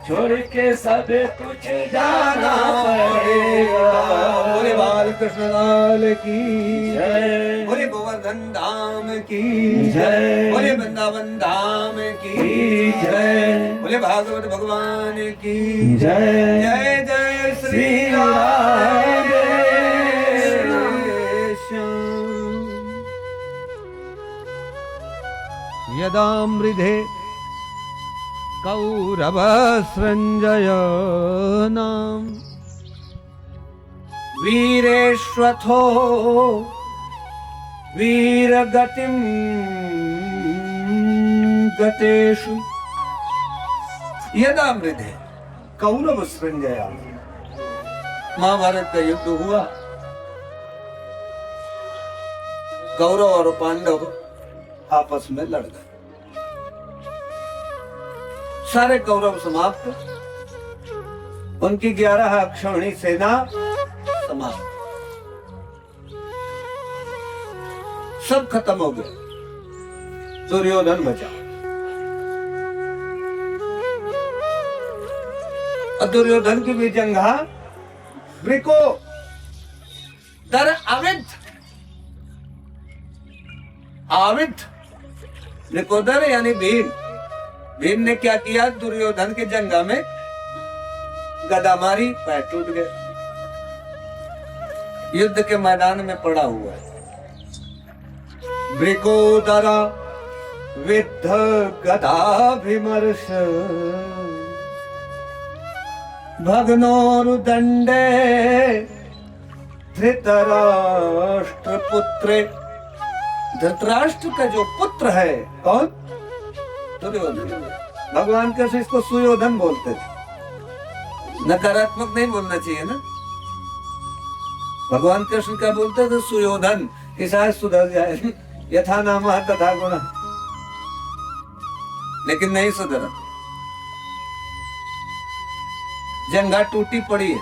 छोड़ के सब कुछ जाना पड़ेगा। बोले बालकृष्ण लाल की जय, बोले गोवर्धन धाम की जय, बोले वृंदावन धाम की जय, बोले भागवत भगवान की जय। जय जय श्री राम। यदा मृधे कौरवसृञ्जयानां वीरेश्वथो वीरगतिं गतेषु यदा मृधे कौरव संजया, महाभारत का युद्ध हुआ, कौरव और पांडव आपस में लड़ गए, सारे कौरव समाप्त, उनकी 11 अक्षौहिणी सेना समाप्त, सब खत्म हो गए, दुर्योधन बचा। और दुर्योधन की भी जंघा ब्रिको दर अवित आवित ब्रिकोदर यानी भीम। भीम ने क्या किया, दुर्योधन के जंघा में गदा मारी, पैर टूट गए, युद्ध के मैदान में पड़ा हुआ है। ब्रिकोदरा विद्ध गदाभिमर्श भग्नोरुदंडे धृतराष्ट्र पुत्रे। धृतराष्ट्र का जो पुत्र है कौन, दुर्योधन। भगवान कृष्ण इसको सुयोधन बोलते थे, नकारात्मक नहीं बोलना चाहिए ना। भगवान कृष्ण क्या बोलते थे, सुयोधन, कि शायद सुधर जाए, यथा नाम तथा गुण, लेकिन नहीं सुधरा, जंघा टूटी पड़ी है।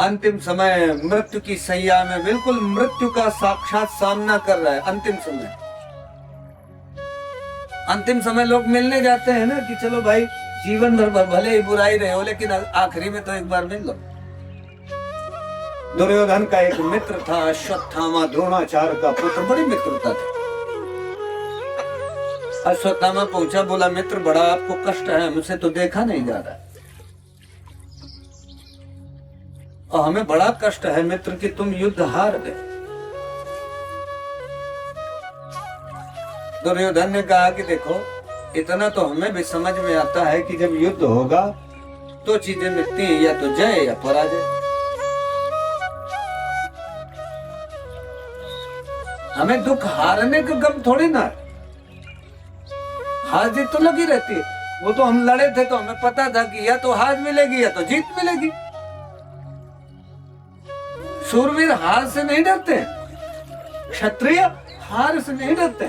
अंतिम समय मृत्यु की सैया में बिल्कुल मृत्यु का साक्षात सामना कर रहा है। अंतिम समय, अंतिम समय लोग मिलने जाते हैं ना कि चलो भाई जीवन भर भले ही बुराई रहे हो, लेकिन आखिरी में तो एक बार मिल लो। दुर्योधन का एक मित्र था अश्वत्थामा, द्रोणाचार्य का पुत्र, बड़ी मित्रता थी। अश्वत्थामा पहुंचा, बोला मित्र बड़ा आपको कष्ट है, मुझसे तो देखा नहीं जा रहा, और हमें बड़ा कष्ट है मित्र कि तुम युद्ध हार गए। दुर्योधन ने कहा कि देखो, इतना तो हमें भी समझ में आता है कि जब युद्ध होगा तो चीजें मिलती हैं, या तो जय या पराजय। हमें दुख हारने का गम थोड़ी ना है, हार जीत तो लगी रहती है। वो तो हम लड़े थे तो हमें पता था कि या तो हार मिलेगी या तो जीत मिलेगी। शूरवीर हार से नहीं डरते, क्षत्रिय हार से नहीं डरते।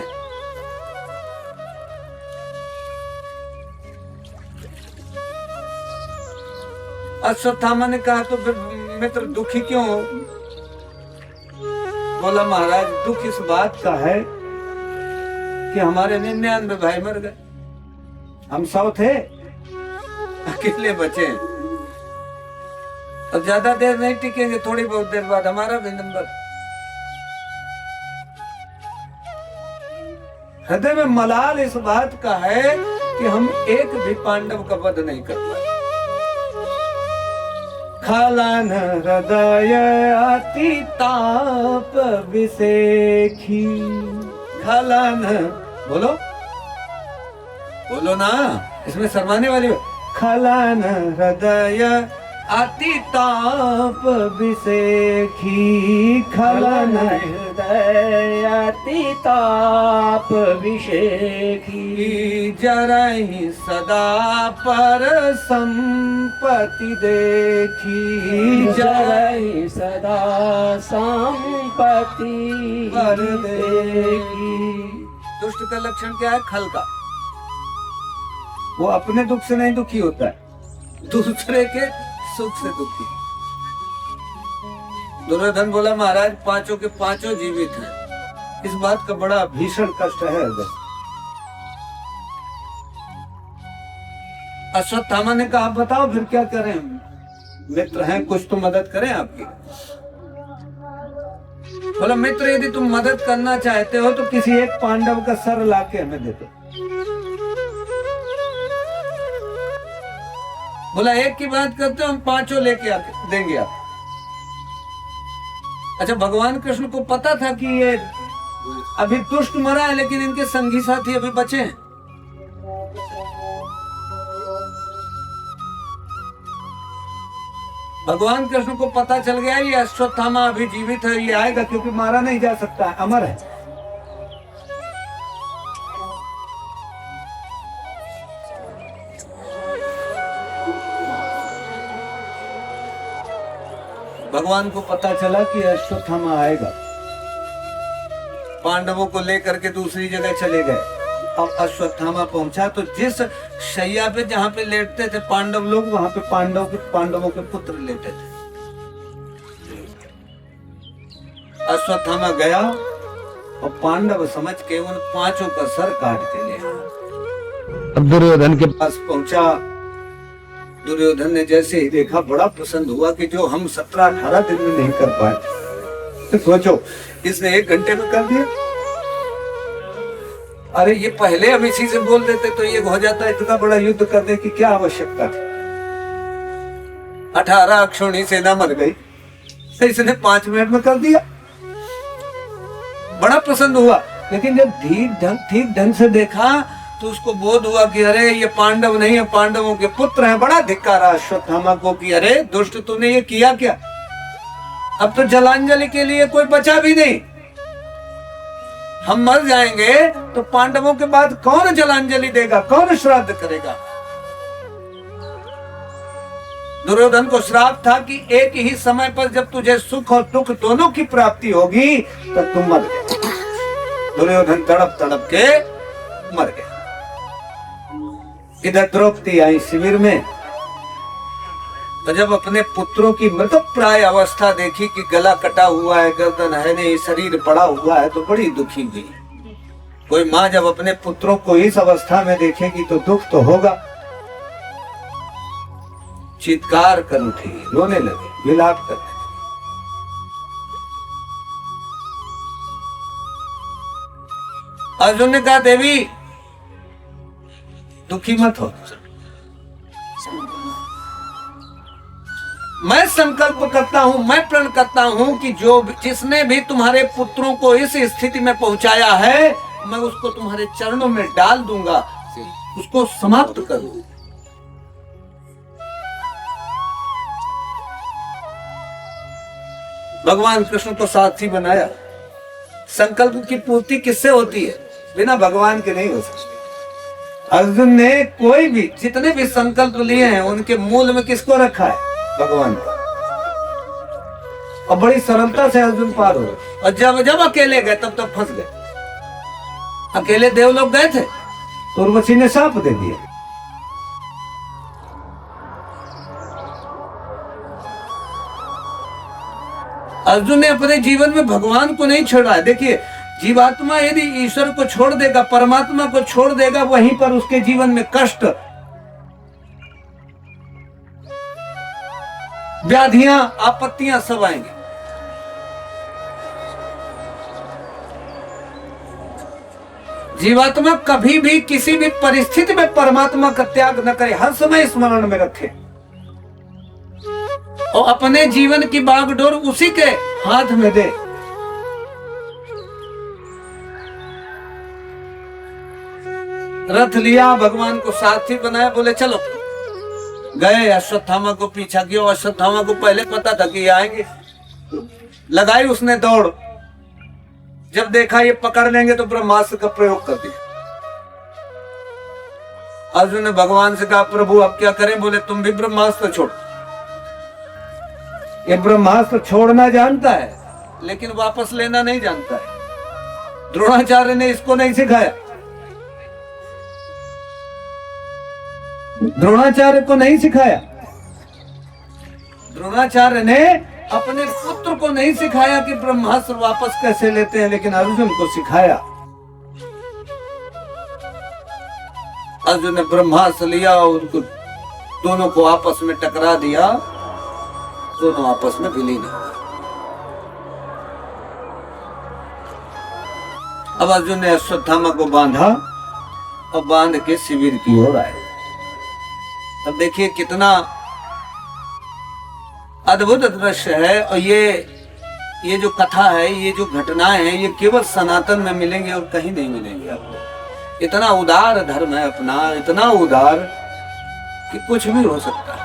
अश्वत्थामा ने कहा तो फिर मित्र दुखी क्यों हो? बोला महाराज दुख इस बात का है कि हमारे 99 भाई मर गए, हम 100 थे, अकेले बचे, और ज्यादा देर नहीं टिकेंगे, थोड़ी बहुत देर बाद हमारा भी नंबर। हृदय में मलाल इस बात का है कि हम एक भी पांडव का वध नहीं कर पाए। खालान हृदय अति ताप विसेखी, खालान, बोलो बोलो ना, इसमें शर्माने वाली। खलन हृदय अति ताप विसेखी, खलन हृदय अति ताप विषेखी, जरहि सदा पर संपत्ति देखी, जरहि सदा संपत्ति पर देखी। दुष्ट का लक्षण क्या है? खल का। वो अपने दुख से नहीं दुखी होता है, दूसरे के सुख से दुखी। दुर्योधन बोला महाराज पांचों के पांचों जीवित हैं, इस बात का बड़ा भीषण कष्ट है हृदय। अश्वत्थामा ने कहा आप बताओ फिर क्या करें, मित्र हैं कुछ तो मदद करें आपकी। बोला मित्र यदि तुम मदद करना चाहते हो तो किसी एक पांडव का सर लाके हमें दे दो। बोला एक की बात करते हो, हम पांचों लेके आके देंगे आप। अच्छा भगवान कृष्ण को पता था कि ये अभी दुष्ट मरा है लेकिन इनके संगी साथी अभी बचे हैं। भगवान कृष्ण को पता चल गया ये अश्वत्थामा अभी जीवित है, ये आएगा क्योंकि मारा नहीं जा सकता है, अमर है। भगवान को पता चला कि अश्वत्थामा आएगा, पांडवों को लेकर के दूसरी जगह चले गए। अब अश्वत्थामा पहुंचा तो जिस शैया पे जहां पे लेटते थे पांडव लोग, वहां पे पांडवों के पुत्र लेटे थे। अश्वत्थामा गया और पांडव समझ के उन पांचों का सर काट के ले आया। अब दुर्योधन के पास पहुंचा, दुर्योधन ने जैसे ही देखा बड़ा पसंद हुआ कि जो हम 17-18 दिन में नहीं कर पाए, तो सोचो इसने 1 घंटे में कर दिया। अरे ये पहले हम इसी से बोल देते तो ये हो जाता, इतना बड़ा युद्ध करने की क्या आवश्यकता थी। 18 अक्षौणी सेना मर गई, तो इसने 5 मिनट में कर दिया। बड़ा पसंद हुआ, लेकिन जब ठीक ढंग से देखा तो उसको बोध हुआ कि अरे ये पांडव नहीं है, पांडवों के पुत्र हैं। बड़ा धिक्कारा अश्वत्थामा को कि अरे दुष्ट तूने ये किया क्या, अब तो जलांजलि के लिए कोई बचा भी नहीं, हम मर जाएंगे तो पांडवों के बाद कौन जलांजलि देगा, कौन श्राद्ध करेगा। दुर्योधन को श्राप था कि एक ही समय पर जब तुझे सुख और दुख दोनों की प्राप्ति होगी तब तुम मर गए। दुर्योधन तड़प तड़प के मर गया। इधर द्रौपदी आई शिविर में, तो जब अपने पुत्रों की मृत प्राय अवस्था देखी कि गला कटा हुआ है, गर्दन है नहीं, शरीर पड़ा हुआ है, तो बड़ी दुखी हुई। कोई माँ जब अपने पुत्रों को इस अवस्था में देखेगी तो दुख तो होगा। चित्कार कर उठी, रोने लगी, विलाप करने लगी। अर्जुन ने कहा देवी दुखी मत हो, मैं संकल्प करता हूं, मैं प्रण करता हूं कि जिसने भी तुम्हारे पुत्रों को इस स्थिति में पहुंचाया है, मैं उसको तुम्हारे चरणों में डाल दूंगा, उसको समाप्त कर दूंगा। भगवान कृष्ण को साथी बनाया। संकल्प की पूर्ति किससे होती है? बिना भगवान के नहीं हो सकती। अर्जुन ने कोई भी जितने भी संकल्प लिए हैं उनके मूल में किसको रखा है? भगवान को। और बड़ी सरलता से अर्जुन पार हो गए। और जब अकेले गए तब फंस गए। अकेले देवलोक गए थे तो उर्वशी ने शाप दे दिया। अर्जुन ने अपने जीवन में भगवान को नहीं छोड़ा है। देखिए जीवात्मा यदि ईश्वर को छोड़ देगा, परमात्मा को छोड़ देगा, वहीं पर उसके जीवन में कष्ट, व्याधियां, आपत्तियां सब आएंगी। जीवात्मा कभी भी किसी भी परिस्थिति में परमात्मा का त्याग न करे, हर समय स्मरण में रखे और अपने जीवन की बागडोर उसी के हाथ में दे। रथ लिया, भगवान को साथी बनाया, बोले चलो। गए, अश्वत्थामा को पीछा किया। अश्वत्थामा को पहले पता था कि ये आएंगे। लगाई उसने दौड़। जब देखा ये पकड़ लेंगे तो ब्रह्मास्त्र का प्रयोग कर दिया। अर्जुन ने भगवान से कहा प्रभु अब क्या करें? बोले तुम भी ब्रह्मास्त्र छोड़। ये ब्रह्मास्त्र छोड़ना जानता है लेकिन वापस लेना नहीं जानता है। द्रोणाचार्य ने इसको नहीं सिखाया, द्रोणाचार्य को नहीं सिखाया। द्रोणाचार्य ने अपने पुत्र को नहीं सिखाया कि ब्रह्मास्त्र वापस कैसे लेते हैं, लेकिन अर्जुन को सिखाया। अर्जुन ने ब्रह्मास्त्र लिया और उनको दोनों को आपस में टकरा दिया, दोनों आपस में विलीन हो गए। अब अर्जुन ने अश्वत्थामा को बांधा और बांध के शिविर की ओर आए। अब देखिए कितना अद्भुत दृश्य है। और ये जो कथा है, ये जो घटनाएं हैं, ये केवल सनातन में मिलेंगे और कहीं नहीं मिलेंगे आपको। इतना उदार धर्म है अपना, इतना उदार कि कुछ भी हो सकता है।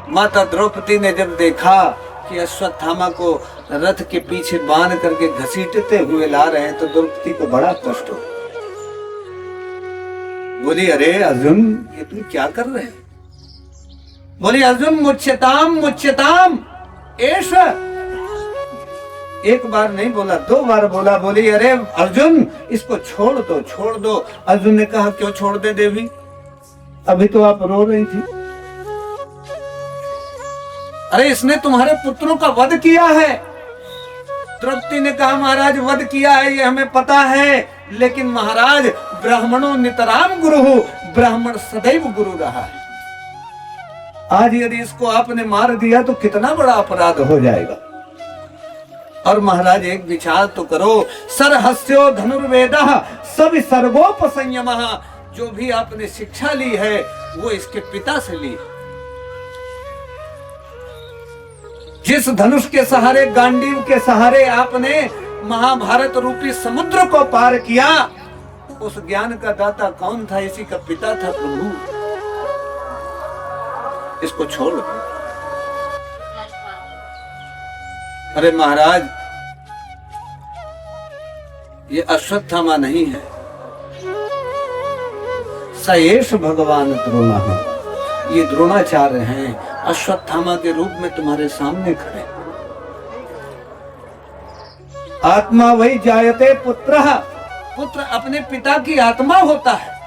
माता द्रौपदी ने जब देखा कि अश्वत्थामा को रथ के पीछे बांध करके घसीटते हुए ला रहे हैं, तो द्रौपदी को बड़ा कष्ट हो। बोली, अरे अर्जुन, ये तुम क्या कर रहे हैं? बोली, अर्जुन मुच्यताम मुच्यताम एष। एक बार नहीं बोला, 2 बार बोला। बोली, अरे अर्जुन, इसको छोड़ दो, छोड़ दो। अर्जुन ने कहा, क्यों छोड़ दे देवी? अभी तो आप रो रही थी। अरे इसने तुम्हारे पुत्रों का वध किया है। द्रौपदी ने कहा, महाराज वध किया है ये हमें पता है, लेकिन महाराज ब्राह्मणों नितराम गुरु, ब्राह्मण सदैव गुरु रहा है। आज यदि इसको आपने मार दिया तो कितना बड़ा अपराध हो जाएगा। और महाराज एक विचार तो करो, सरहस्यो धनुर्वेदः सब सर्गोपसंयमः। जो भी आपने शिक्षा ली है वो इसके पिता से ली। जिस धनुष के सहारे, गांडीव के सहारे आपने महाभारत रूपी समुद्र को पार किया, उस ज्ञान का दाता कौन था? इसी का पिता था प्रभु। इसको छोड़ दो। अरे महाराज, ये अश्वत्थामा नहीं है, सएष भगवान द्रोणः। ये द्रोणाचार्य हैं, अश्वत्थामा के रूप में तुम्हारे सामने खड़े। आत्मा वही जायते पुत्रः। पुत्र अपने पिता की आत्मा होता है।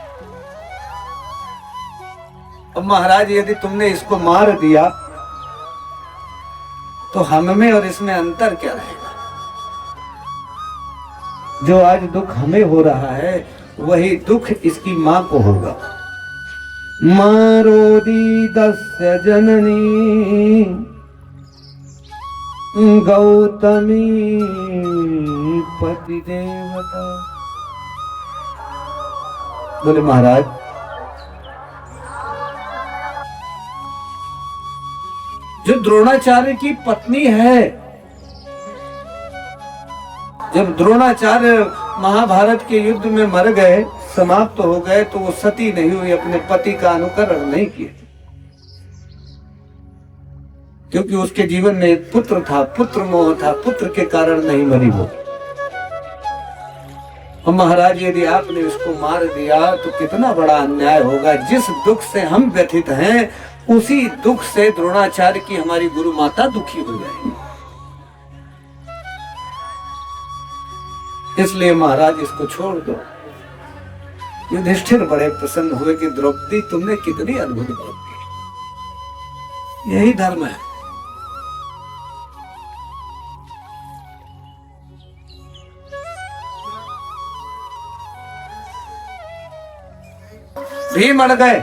अब महाराज, यदि तुमने इसको मार दिया तो हम में और इसमें अंतर क्या रहेगा? जो आज दुख हमें हो रहा है, वही दुख इसकी मां को होगा। मारोदी दस्य जननी गौतमी पति देवता। बोले, महाराज, जो द्रोणाचार्य की पत्नी है, जब द्रोणाचार्य महाभारत के युद्ध में मर गए, समाप्त हो गए, तो वो सती नहीं हुई, अपने पति का अनुकरण नहीं किया, क्योंकि उसके जीवन में एक पुत्र था, पुत्र मोह था, पुत्र के कारण नहीं मरी वो। और महाराज, यदि आपने इसको मार दिया तो कितना बड़ा अन्याय होगा। जिस दुख से हम व्यथित हैं, उसी दुख से द्रोणाचार्य की हमारी गुरु माता दुखी हो जाएगी। इसलिए महाराज, इसको छोड़ दो। युधिष्ठिर बड़े प्रसन्न हुए कि द्रौपदी, तुमने कितनी अद्भुत बात की। यही धर्म है। भीम अड़ गए।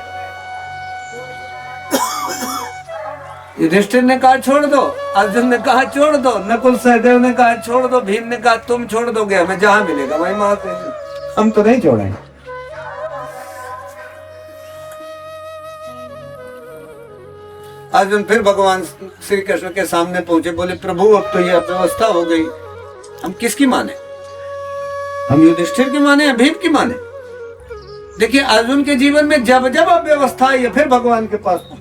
युधिष्ठिर ने कहा छोड़ दो, अर्जुन ने कहा छोड़ दो, नकुल सहदेव ने कहा छोड़ दो, भीम ने कहा तुम छोड़ दोगे, हमें जहां मिलेगा वहीं मार देंगे, हम तो नहीं छोड़ेंगे। अर्जुन फिर भगवान श्री कृष्ण के सामने पहुंचे, बोले प्रभु अब तो ये अव्यवस्था हो गई, हम किसकी माने? हम युधिष्ठिर की माने या भीम की माने? देखिए, अर्जुन के जीवन में जब जब अव्यवस्था आई, फिर भगवान के पास पहुंचे।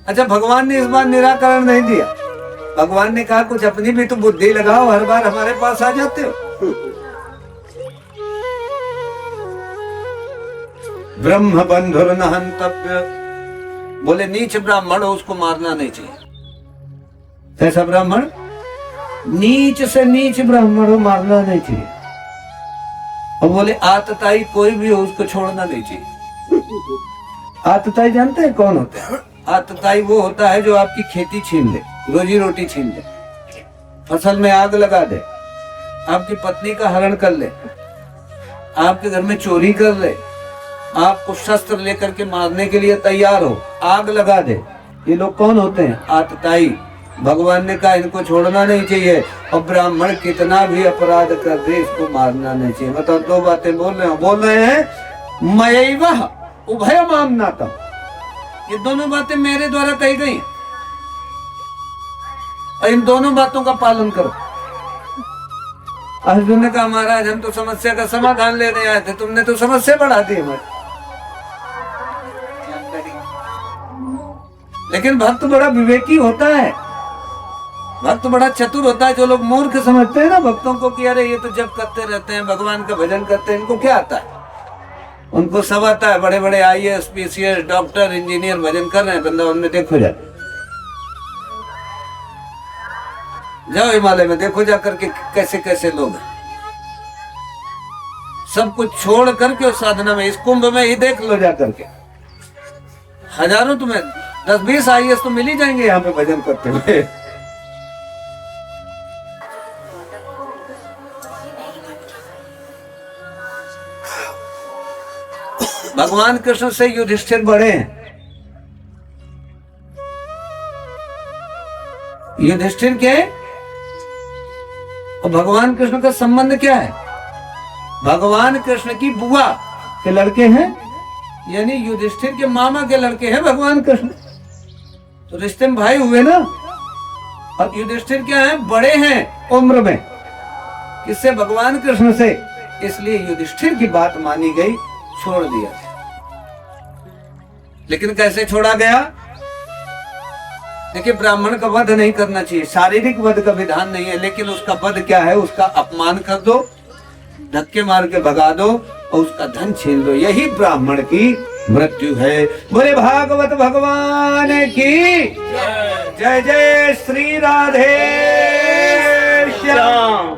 अच्छा, भगवान ने इस बार निराकरण नहीं दिया। भगवान ने कहा कुछ अपनी भी तो बुद्धि लगाओ, हर बार हमारे पास आ जाते हो। ब्रह्म बंधुर न हंतव्य। बोले नीच ब्राह्मण हो, उसको मारना नहीं चाहिए। ऐसा ब्राह्मण नीच से नीच ब्राह्मण को मारना नहीं चाहिए। और बोले आतताई कोई भी हो उसको छोड़ना नहीं चाहिए। आतताई जानते हैं कौन होते हैं? आतताई वो होता है जो आपकी खेती छीन ले, रोजी रोटी छीन ले, फसल में आग लगा दे, आपकी पत्नी का हरण कर ले, आपके घर में चोरी कर ले, आपको शस्त्र लेकर के मारने के लिए तैयार हो, आग लगा दे। ये लोग कौन होते हैं? आतताई। भगवान ने कहा इनको छोड़ना नहीं चाहिए, और ब्राह्मण कितना भी अपराध कर दे इसको मारना नहीं चाहिए। मतलब दो बातें बोल रहे हैं मयैव उभयम आम्नातम, ये दोनों बातें मेरे द्वारा कही गई, और इन दोनों बातों का पालन करो। अर्जुन ने कहा महाराज हम तो समस्या का समाधान लेने आए थे, तुमने तो समस्या बढ़ा दी हमारी। लेकिन भक्त बड़ा विवेकी होता है, भक्त बड़ा चतुर होता है। जो लोग मूर्ख समझते हैं ना भक्तों को कि अरे ये तो जब करते रहते हैं, भगवान का भजन करते हैं, इनको क्या आता है? उनको सब आता है। बड़े बड़े IAS PCS डॉक्टर इंजीनियर भजन कर रहे हैं वृंदावन में, देखो जाओ हिमालय में देखो जा करके कैसे कैसे लोग हैं। सब कुछ छोड़ करके उस साधना में, इस कुंभ में ही देख लो जा करके, हजारों तुम्हें 10-20 IAS तो मिल ही जाएंगे यहाँ पे भजन करते हुए। भगवान कृष्ण से युधिष्ठिर बड़े हैं। युधिष्ठिर के और भगवान कृष्ण का संबंध क्या है? भगवान कृष्ण की बुआ के लड़के हैं, यानी युधिष्ठिर के मामा के लड़के हैं भगवान कृष्ण, तो रिश्ते में भाई हुए ना। और युधिष्ठिर क्या है? बड़े हैं उम्र में, किससे? भगवान कृष्ण से। इसलिए युधिष्ठिर की बात मानी गई, छोड़ दिया। लेकिन कैसे छोड़ा गया? देखिए ब्राह्मण का वध नहीं करना चाहिए, शारीरिक वध का विधान नहीं है, लेकिन उसका वध क्या है? उसका अपमान कर दो, धक्के मार के भगा दो और उसका धन छीन लो, यही ब्राह्मण की मृत्यु है। बोले भागवत भगवान की जय जय श्री राधे श्याम।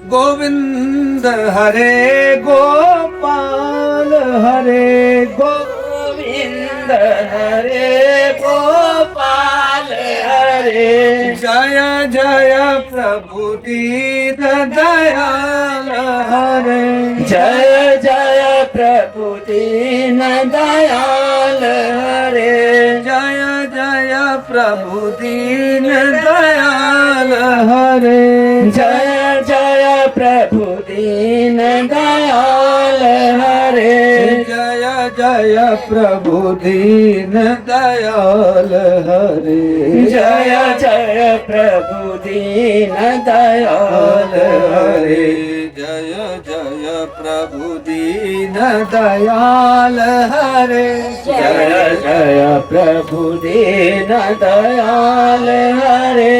गोविंद हरे गोपाल हरे गोविंद हरे गोपाल हरे। जय जय प्रभु दीन दयाल हरे। जय जय प्रभु दीन दयाल हरे। जय जय प्रभु दीन दयाल हरे। जय जय प्रभु दीन दयाल हरे। जय जय प्रभु दीन दयाल हरे। जय जय प्रभु दीन दयाल हरे। जय जय प्रभु दीन दयाल हरे। जय जय प्रभु दीन दयाल हरे।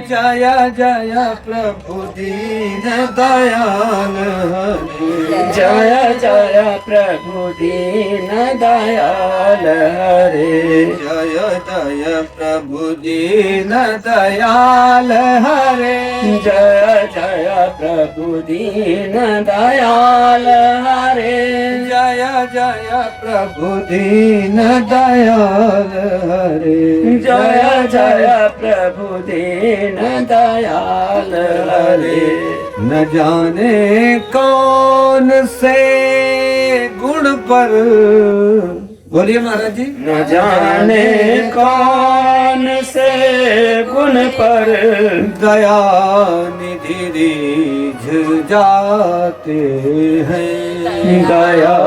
जय जय प्रभु दीन दयाल हरे। जय जय प्रभु दीन दयाल हरे। जय जय प्रभु दीन दयाल हरे। जय जय प्रभु दीन दयाल हरे। जय जय प्रभु दीन दयाल हरे। जय जय प्रभु दीन दयाल हरे। न जाने कौन से गुण पर, बोलिए महाराज जी। न जाने कौन से गुण पर दया निधि रिझ जाते हैं। दया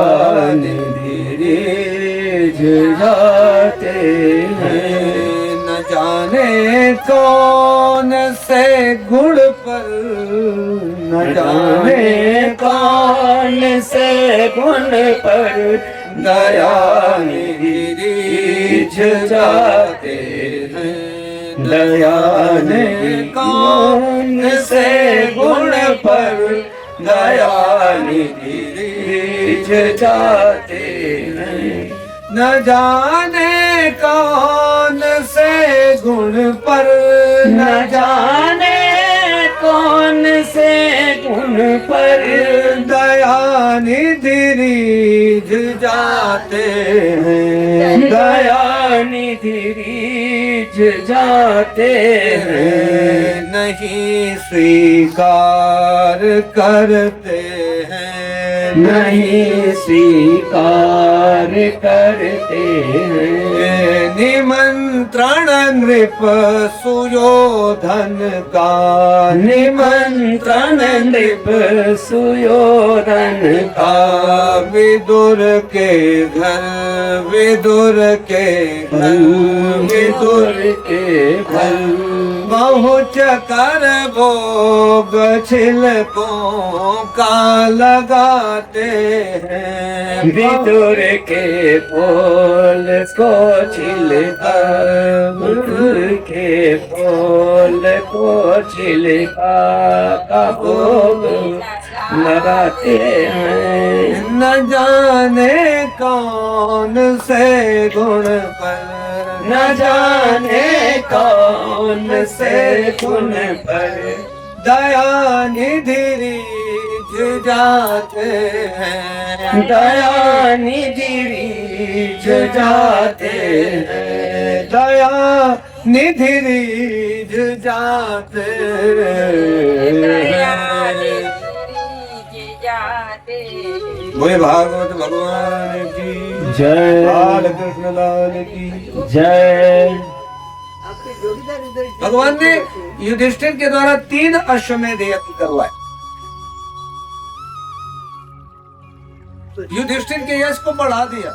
निधि रिझ जाते हैं। न जाने कौन से गुण पर, न जाने कौन से गुण पर दया निधि रिझ जाते हैं। दया निधि कौन से गुण पर दया निधि रिझ जाते हैं। न जाने कौन से गुण पर, न जाने निधि रीझ जाते हैं, दया निधि रीझ जाते हैं, नहीं स्वीकार करते हैं, नहीं स्वीकार करते हैं। निमंत्रण नृप सुयोधन का, निमंत्रण नृप सुयोधन का, विदुर के घर, विदुर के घर, विदुर के घर, पहुँच कर भोग छिलकों का लगाते हैं, विदुर के फूल को छिलका, विदुर के फूल को छिलका का भोग लगाते हैं। न जाने कौन से गुण पर, न जाने कौन से गुण पर, दया निधि रीझ जाते हैं, दया निधि रीझ जाते हैं, दया निधि रीझ जाते हैं। बोले भागवत भगवान की जय, लाल कृष्ण लाल की जय। भगवान ने युधिष्ठिर के द्वारा 3 अश्वमेध यज्ञ करवाए। युधिष्ठिर के यश को बढ़ा दिया,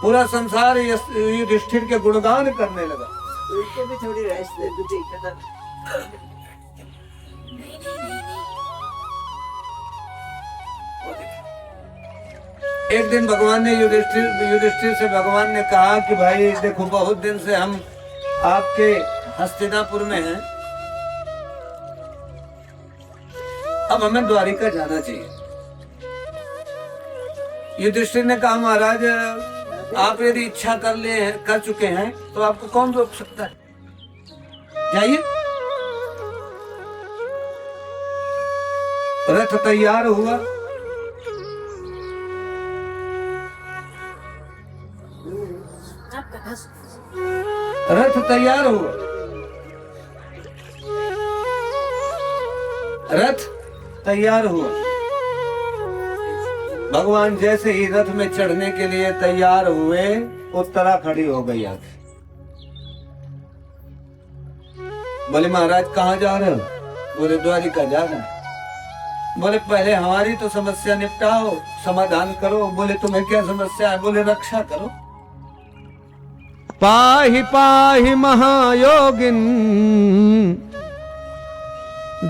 पूरा संसार युधिष्ठिर के गुणगान करने लगा। भी थोड़ी रेस्ट दे दो, देखना। एक दिन भगवान ने युधिष्ठिर से भगवान ने कहा कि भाई देखो, बहुत दिन से हम आपके हस्तिनापुर में हैं, अब हमें द्वारिका जाना चाहिए। युधिष्ठिर ने कहा महाराज, आप यदि इच्छा कर चुके हैं तो आपको कौन रोक सकता है, जाइए। रथ तैयार हुआ, रथ तैयार हुआ, रथ तैयार हुआ। भगवान जैसे ही रथ में चढ़ने के लिए तैयार हुए, उत्तरा खड़ी हो गई आगे। बोले महाराज कहाँ जा रहे हो? बोले द्वारिका जा रहे हैं। बोले पहले हमारी तो समस्या निपटाओ, समाधान करो। बोले तुम्हें क्या समस्या है? बोले रक्षा करो। पाहि पाहि महायोगिन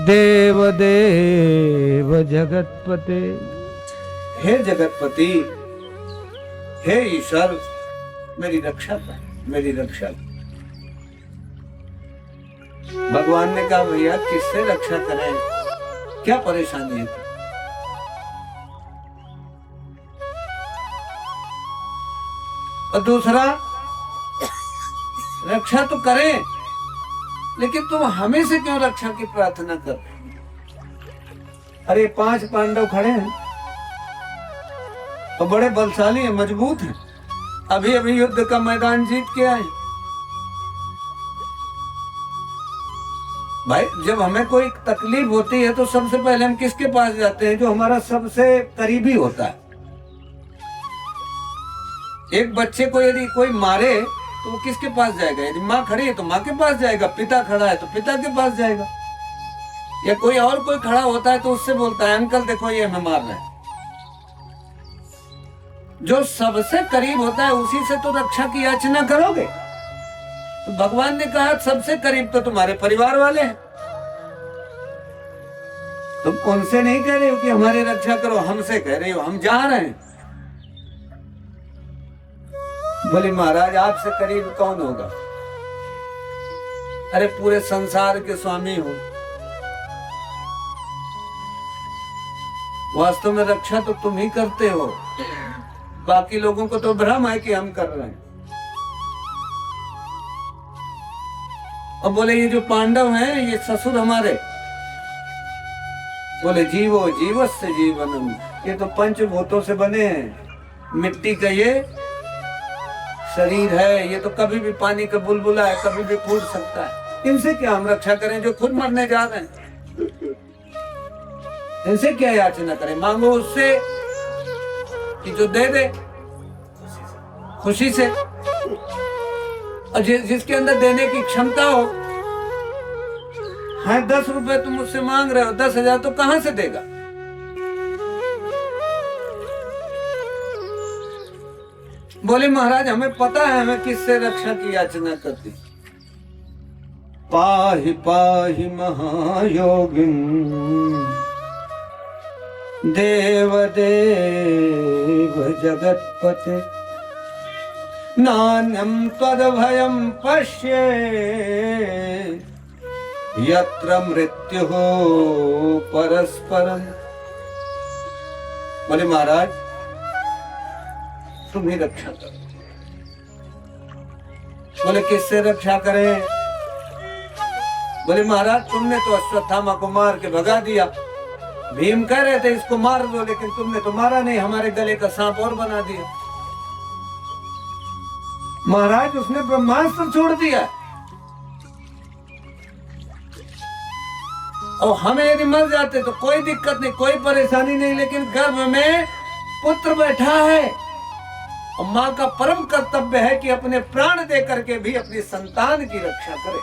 देव देव जगतपते। हे जगतपति, हे ईश्वर, मेरी रक्षा कर, मेरी रक्षा कर। भगवान ने कहा भैया किससे रक्षा करें, क्या परेशानी है? और दूसरा, रक्षा तो करें, लेकिन तुम हमें से क्यों रक्षा की प्रार्थना कर? अरे 5 पांडव खड़े हैं तो बड़े बलशाली हैं, मजबूत हैं, अभी अभी युद्ध का मैदान जीत के आए। भाई जब हमें कोई तकलीफ होती है तो सबसे पहले हम किसके पास जाते हैं? जो हमारा सबसे करीबी होता है। एक बच्चे को यदि कोई मारे तो वो किसके पास जाएगा? यदि माँ खड़ी है तो माँ के पास जाएगा, पिता खड़ा है तो पिता के पास जाएगा, या कोई और कोई खड़ा होता है तो उससे बोलता है अंकल देखो ये हमें मार रहे हैं। जो सबसे करीब होता है उसी से तो रक्षा की याचना करोगे। तो भगवान ने कहा सबसे करीब तो तुम्हारे परिवार वाले हैं, तुम उनसे नहीं कह रहे हो कि हमारी रक्षा करो, हमसे कह रहे हो, हम जा रहे हैं। बोले महाराज आपसे करीब कौन होगा? अरे पूरे संसार के स्वामी हो, वास्तव में रक्षा तो तुम ही करते हो, बाकी लोगों को तो भ्रम है कि हम कर रहे हैं। और बोले ये जो पांडव हैं ये ससुर हमारे, बोले जीवो जीवस्य जीवनम, ये तो पंचभूतों से बने हैं। मिट्टी का ये शरीर है, ये तो कभी भी पानी का बुलबुला है, कभी भी फूट सकता है। इनसे क्या हम रक्षा करें जो खुद मरने जा रहे हैं? इनसे क्या याचना करें? मांगो उससे कि जो दे दे खुशी से, और जिसके अंदर देने की क्षमता हो। है 10 रुपए तुम मुझसे मांग रहे हो, 10,000 तो कहां से देगा? बोले महाराज हमें पता है हमें किससे रक्षा की याचना करती। पाहि पाहि महायोगिन देव देव जगत्पते, नान्यं त्वद्भयं पश्ये यत्र मृत्युः परस्परम। बोले महाराज तुम ही रक्षा करो। बोले किससे रक्षा करें? बोले महाराज तुमने तो अश्वत्थामा को मार के भगा दिया, भीम कह रहे थे इसको मार दो, लेकिन तुमने तो मारा नहीं, हमारे गले का सांप और बना दिया। महाराज उसने ब्रह्मास्त्र छोड़ दिया, और हमें यदि मर जाते तो कोई दिक्कत नहीं, कोई परेशानी नहीं, लेकिन गर्भ में पुत्र बैठा है और माँ का परम कर्तव्य है कि अपने प्राण दे करके भी अपनी संतान की रक्षा करे।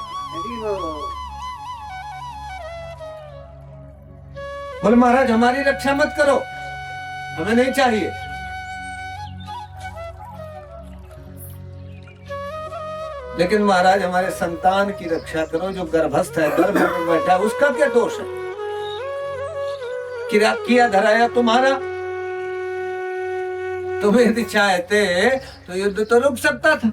बोले महाराज हमारी रक्षा मत करो, हमें नहीं चाहिए। लेकिन महाराज हमारे संतान की रक्षा करो, जो गर्भस्थ है, गर्भ में बैठा है, उसका क्या दोष है? किया धराया तुम्हारा। तुम यदि चाहते तो युद्ध तो रुक सकता था।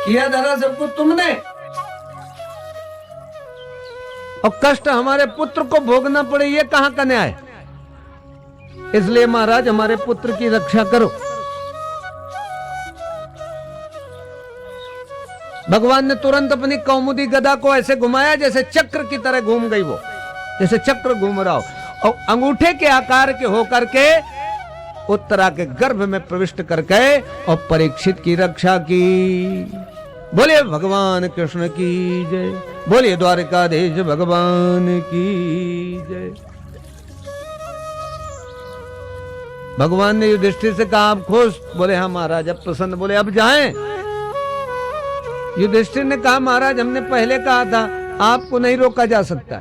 किया धरा सब कुछ तुमने, और कष्ट हमारे पुत्र को भोगना पड़े, ये कहां का न्याय? इसलिए महाराज हमारे पुत्र की रक्षा करो। भगवान ने तुरंत अपनी कौमुदी गदा को ऐसे घुमाया जैसे चक्र की तरह घूम गई, वो जैसे चक्र घूम रहा हो, और अंगूठे के आकार के होकर के उत्तरा के गर्भ में प्रविष्ट करके और परीक्षित की रक्षा की। बोलिए भगवान कृष्ण की जय, बोलिए द्वारकाधीश भगवान की जय। भगवान ने युधिष्ठिर से कहा आप खुश? बोले हाँ महाराज अब प्रसन्न। बोले अब जाएं? युधिष्ठिर ने कहा महाराज हमने पहले कहा था आपको नहीं रोका जा सकता।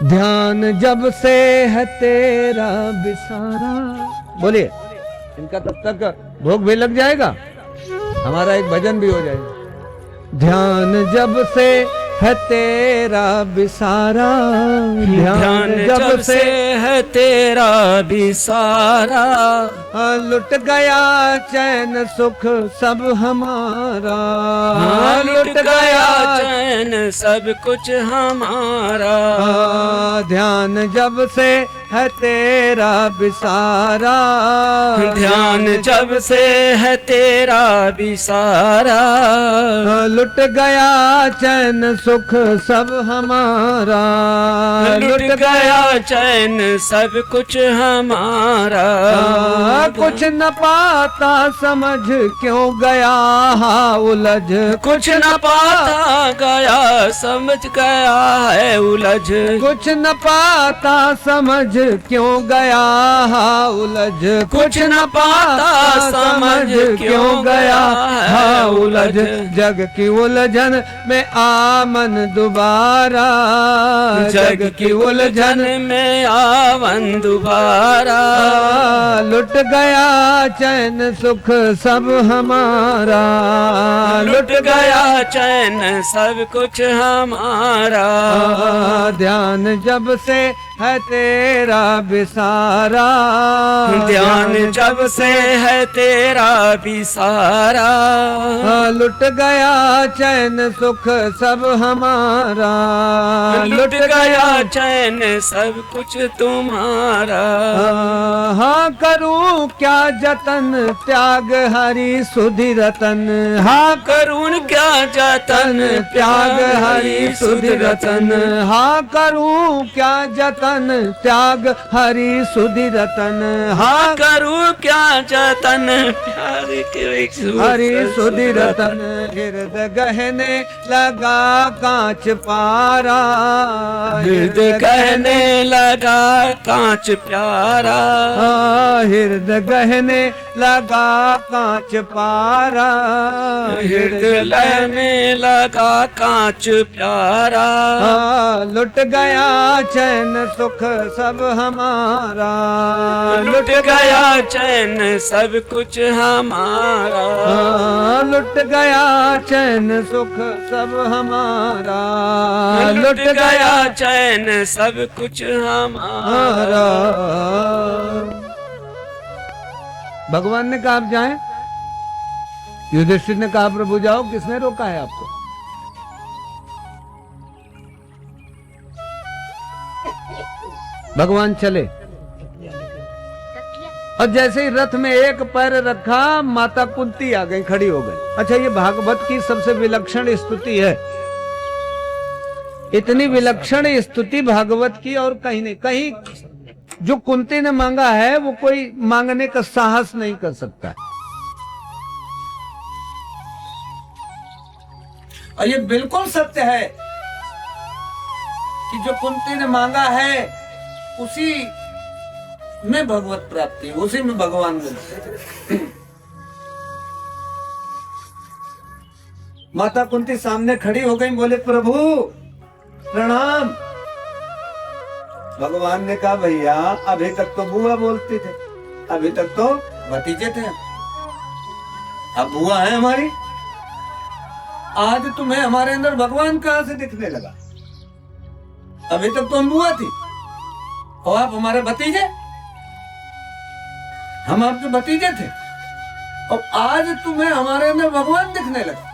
ध्यान जब से है तेरा बिसारा। बोलिए इनका तब तक भोग भी लग जाएगा, हमारा एक भजन भी हो जाएगा। ध्यान जब से है तेरा बिसारा, ध्यान जब से है तेरा बिसारा, लुट गया चैन सुख सब हमारा, लुट गया चैन सब कुछ हमारा। ध्यान जब से है तेरा बिसारा, ध्यान जब से है तेरा बिसारा, लुट गया चैन सुख सब हमारा, लुट गया चैन सब कुछ हमारा। कुछ न पाता समझ क्यों गया उलझ, कुछ न पाता गया समझ गया है उलझ, कुछ न पाता समझ क्यों गया उलझ, कुछ न पाता समझ क्यों गया है उलझ। जग की उलझन में आमन दोबारा, जग की उलझन में आवन दोबारा। लुट गया चैन सुख सब हमारा, लुट गया चैन सब कुछ हमारा। ध्यान जब से है तेरा बिसारा, ध्यान जब से है तेरा भी सारा, लुट गया चैन सुख सब हमारा, लुट गया चैन सब कुछ तुम्हारा। हाँ करूं क्या जतन त्याग हरि सुधि रतन, हाँ करुण क्या जतन त्याग हरि सुधि रतन, हाँ करूं क्या जतन त्याग हरि सुधि रतन, हाँ करूं क्या जतन प्यार के हरि सुधि रतन, हृदय गहने लगा कांच पारा, हृदय कहने लगा कांच प्यारा, हृदय गहने लगा कांच पारा, हृदय लेने लगा कांच प्यारा, लुट गया चैन सुख सब हमारा, लुट गया चैन सब कुछ हमारा, लुट गया चैन सुख सब हमारा, लुट गया चैन सब कुछ हमारा। भगवान ने कहा आप जाएं, युधिष्ठिर ने कहा प्रभु जाओ, किसने रोका है आपको? भगवान चले और जैसे ही रथ में एक पैर रखा, माता कुंती आ गई, खड़ी हो गई। अच्छा, ये भागवत की सबसे विलक्षण स्तुति है। इतनी विलक्षण स्तुति भागवत की और कहीं नहीं। कहीं जो कुंती ने मांगा है वो कोई मांगने का साहस नहीं कर सकता। और ये बिल्कुल सत्य है कि जो कुंती ने मांगा है उसी में भगवत प्राप्ति, उसी में भगवान मिलते। माता कुंती सामने खड़ी हो गई, बोले प्रभु प्रणाम। भगवान ने कहा भैया अभी तक तो बुआ बोलती थे, अभी तक तो भतीजे थे, अब बुआ है हमारी। आज तुम्हें हमारे अंदर भगवान कहां से दिखने लगा? अभी तक तो हम बुआ थी और आप हमारे भतीजे, हम आपके भतीजे थे और आज तुम्हें हमारे अंदर भगवान दिखने लगा।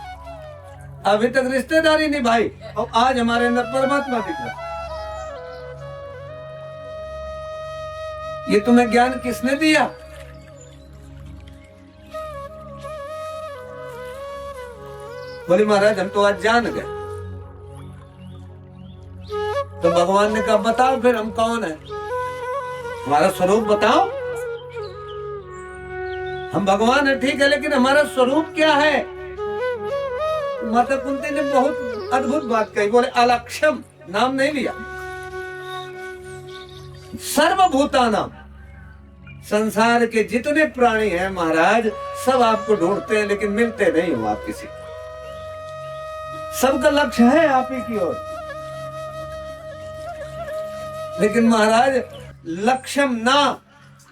अभी तक रिश्तेदारी निभाई और आज हमारे अंदर परमात्मा दिख रहा। ये तुम्हें ज्ञान किसने दिया? बोले महाराज हम तो आज जान गए। तो भगवान ने कहा बताओ फिर हम कौन है, हमारा स्वरूप बताओ। हम भगवान है ठीक है, लेकिन हमारा स्वरूप क्या है? माता कुंती ने बहुत अद्भुत बात कही, बोले अलक्षम, नाम नहीं लिया। सर्वभूतानाम, संसार के जितने प्राणी हैं महाराज सब आपको ढूंढते हैं लेकिन मिलते नहीं हो आप किसी। सबका लक्ष्य है आप ही की ओर, लेकिन महाराज लक्ष्यम ना,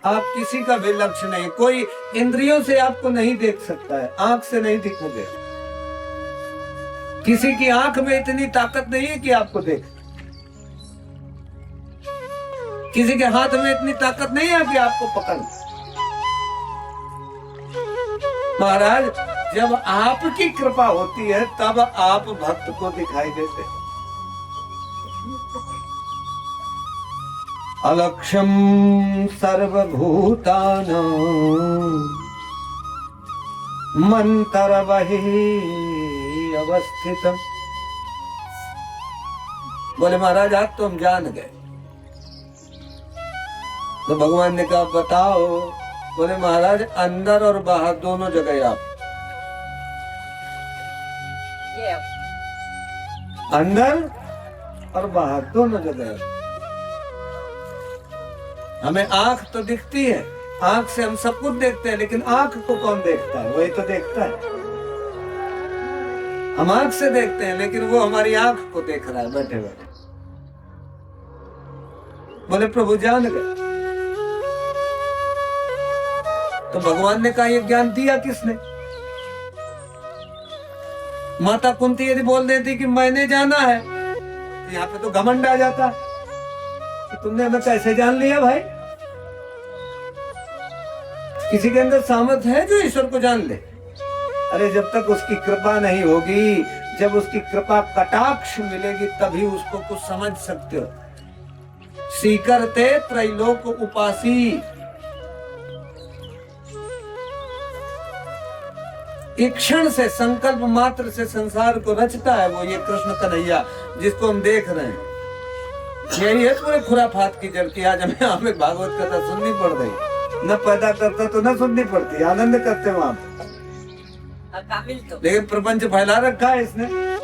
आप किसी का भी लक्ष्य नहीं। कोई इंद्रियों से आपको नहीं देख सकता है, आंख से नहीं दिखोगे। किसी की आंख में इतनी ताकत नहीं है कि आपको देख, किसी के हाथ में इतनी ताकत नहीं है कि आपको पकड़। महाराज जब आपकी कृपा होती है तब आप भक्त को दिखाई देते हैं। अलक्ष्यम सर्वभूतानां मंतरवहि अवस्थितम। बोले महाराज आज तो हम जान गए। तो भगवान ने कहा बताओ। बोले महाराज अंदर और बाहर दोनों जगह आप, अंदर और बाहर दोनों जगह। हमें आंख तो दिखती है, आंख से हम सब कुछ देखते हैं, लेकिन आंख को कौन देखता है? वही तो देखता है। हम आंख से देखते हैं लेकिन वो हमारी आंख को देख रहा है बैठे बैठे। बोले प्रभु जान गए। तो भगवान ने कहा ये ज्ञान दिया किसने? माता कुंती यदि बोल देती कि मैंने जाना है, यहाँ पे तो घमंड आ जाता। कि तुमने हमें कैसे जान लिया भाई? किसी के अंदर सामर्थ्य है जो ईश्वर को जान ले? अरे जब तक उसकी कृपा नहीं होगी, जब उसकी कृपा कटाक्ष मिलेगी तभी उसको कुछ समझ सकते हो। सीकरते त्रैलोक उपासी, एक क्षण से, संकल्प मात्र से संसार को रचता है वो ये कृष्ण कन्हैया जिसको हम देख रहे हैं। यही है पूरे खुराफात की जड़ की। आज हमें यहाँ पे भागवत कथा सुननी पड़ रही, न पैदा करता तो न सुननी पड़ती, आनंद करते वहां पे। तो लेकिन प्रपंच फैला रखा है इसने। यहाँ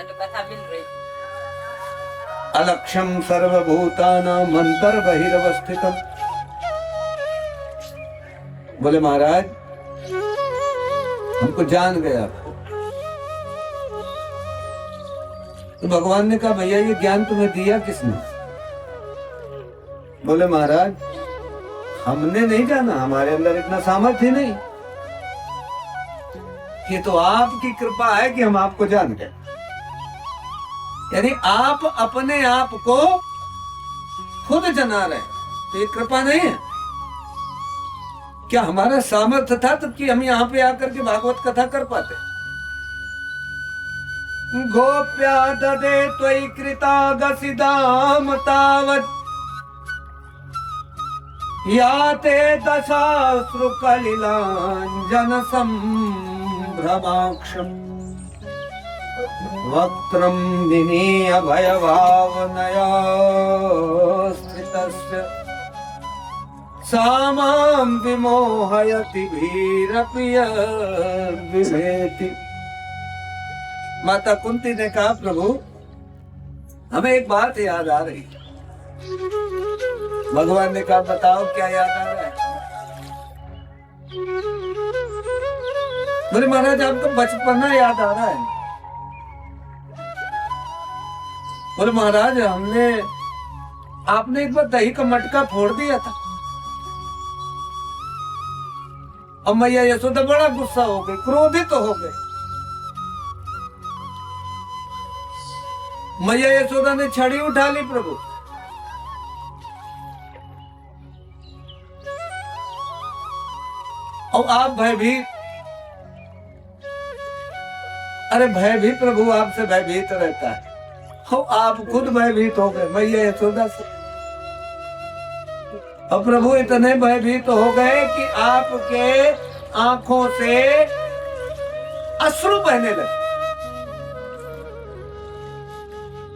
तो कथा मिल रही। अलक्ष्यम सर्वभूतानां अंतर्बहिरवस्थितम्। बोले महाराज हमको जान गया। तो भगवान ने कहा भैया ये ज्ञान तुम्हें दिया किसने? बोले महाराज हमने नहीं जाना, हमारे अंदर इतना सामर्थ्य नहीं। ये तो आपकी कृपा है कि हम आपको जान गए। यानी आप अपने आप को खुद जना रहे, तो ये कृपा नहीं है क्या? हमारा सामर्थ्य था तब कि हम यहाँ पे आकर के भागवत कथा कर पाते। गोप्या ददे त्वयि कृतागसिदाम तावत् याते दशाश्रु कलिलाञ्जन संभ्रमाक्षम् वक्त्रं विनीय भयभावनया स्थितस्य सामां विमोहयति भीरपि विभेति। माता कुंती ने कहा प्रभु हमें एक बात याद आ रही। भगवान ने कहा बताओ क्या याद आ रहा है? बोले महाराज आपको बचपना याद आ रहा है। बोले महाराज आपने एक बार दही का मटका फोड़ दिया था और मैया यशोदा बड़ा गुस्सा हो गई, क्रोधित तो हो गई। मैया यशोदा ने छड़ी उठा ली प्रभु। और आप भयभीत, अरे भयभीत प्रभु आपसे भयभीत रहता है। और आप खुद भयभीत हो गए मैया यशोदा से। और प्रभु इतने भयभीत हो गए कि आपके आंखों से अश्रु बहने लगे।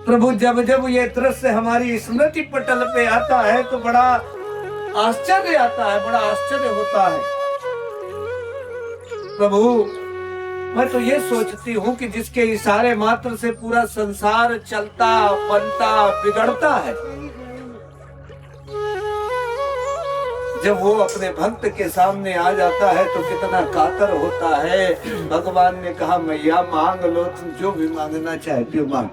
प्रभु जब जब ये दृश्य हमारी स्मृति पटल पे आता है तो बड़ा आश्चर्य आता है, बड़ा आश्चर्य होता है। प्रभु मैं तो ये सोचती हूँ कि जिसके इशारे मात्र से पूरा संसार चलता बनता बिगड़ता है, जब वो अपने भक्त के सामने आ जाता है तो कितना कातर होता है। भगवान ने कहा मैया मांग लो, तुम जो भी मांगना चाहती हो मांग।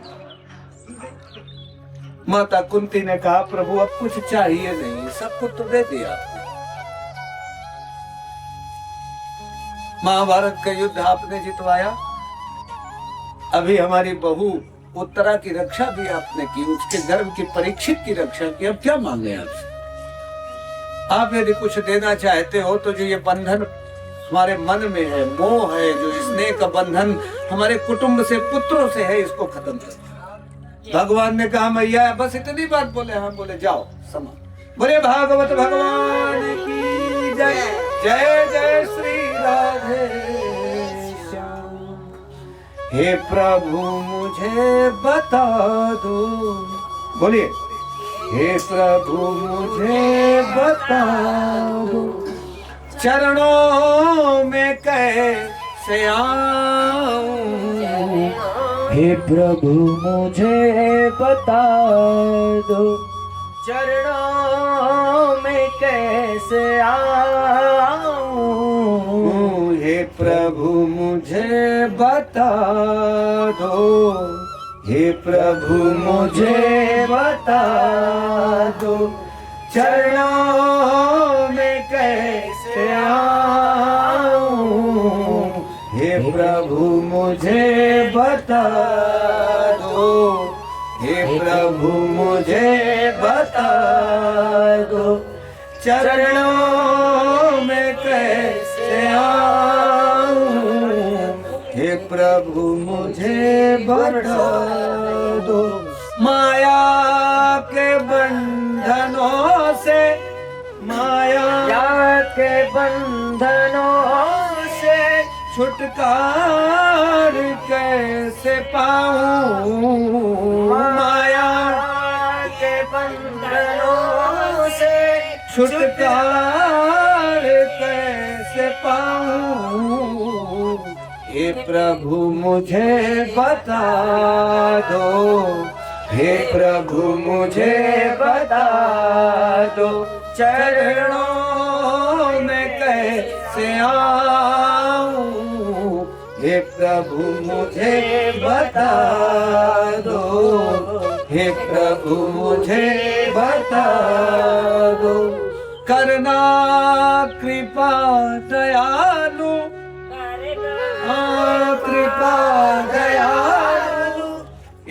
माता कुंती ने कहा प्रभु अब कुछ चाहिए नहीं, सब कुछ तो दे दिया आपने। महाभारत का युद्ध आपने जितवाया, अभी हमारी बहू उत्तरा की रक्षा भी आपने की, उसके गर्भ की परीक्षित की रक्षा की। अब क्या मांगे आपसे? आप यदि कुछ देना चाहते हो तो जो ये बंधन हमारे मन में है, मोह है, जो स्नेह का बंधन हमारे कुटुंब से पुत्रों से है, इसको खत्म कर। भगवान ने कहा मैया बस इतनी बात बोले। हाँ बोले जाओ समा। बोले भागवत भगवान की जय। जय जय श्री राधे श्याम। हे प्रभु मुझे बता दो, बोलिए हे प्रभु मुझे बता दो चरणों में कैसे आऊं। हे प्रभु मुझे बता दो चरणों में कैसे आऊं। हे प्रभु मुझे बता दो, हे प्रभु मुझे बता दो चरणों में कैसे आऊं। हे प्रभु मुझे बता दो, हे प्रभु प्रभु मुझे बता दो, चरणों में कैसे आऊं, हे प्रभु मुझे बता दो। माया के बंधनों से, माया के बंधनों से छुटकार कैसे पाऊं, माया के बंधनों से छुटकार कैसे पाऊं, हे प्रभु मुझे बता दो, हे प्रभु मुझे बता दो, चरणों में कैसे आऊं, हे प्रभु मुझे बता दो, हे प्रभु मुझे बता दो। करना कृपा दयालु, कृपा दयालु,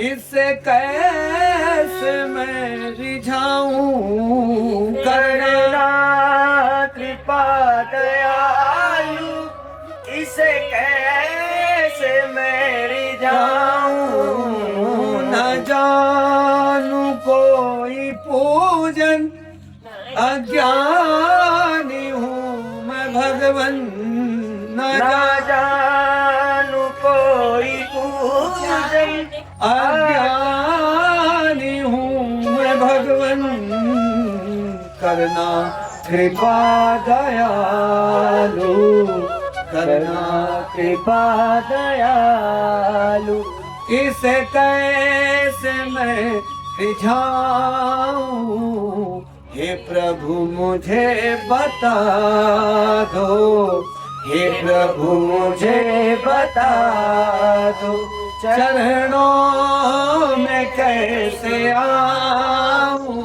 इससे कैसे मैं रिझाऊं, करना कृपा दयालु, इसे कैसे मैं रिझाऊं, न जानू कोई पूजन, अज्ञानी हूँ मैं भगवन, न जानू कोई पूजन, अज्ञानी हूँ मैं भगवन, करना कृपा दयालु, करना कृपा दयालु, इसे कैसे मैं रिझाऊं, हे प्रभु मुझे बता दो, हे प्रभु मुझे बता दो, चरणों में कैसे आऊं,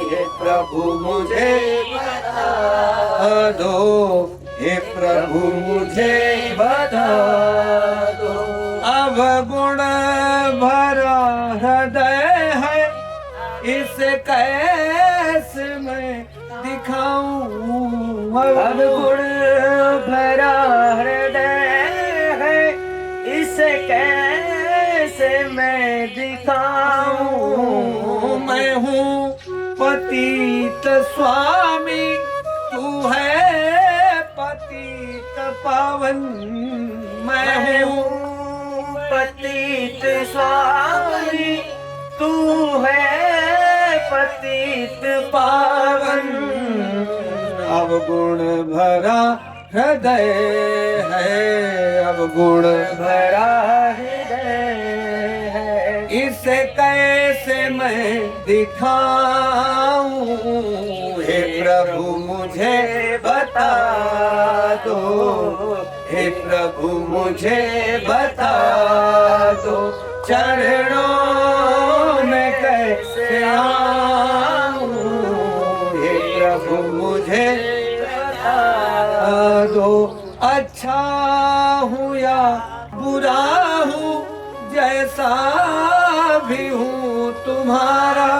हे प्रभु मुझे बता दो, हे प्रभु मुझे बता दो। अब गुण भरा हृदय है, इसे कैसे मैं दिखाऊं, अब गुण भरा हृदय है, इसे कैसे मैं दिखाऊं, मैं हूँ पतित स्वामी, तू है पतित पावन, मैं हूँ पतित स्वामी, तू है पतित पावन, अब गुण भरा हृदय है, अब गुण भरा हृदय है, इसे कैसे मैं दिखाऊं, हे प्रभु मुझे बता दो, हे प्रभु मुझे बता दो, चरणों में कैसे आऊं, हे प्रभु मुझे बता दो। अच्छा हूँ या बुरा हूँ, जैसा भी हूँ तुम्हारा,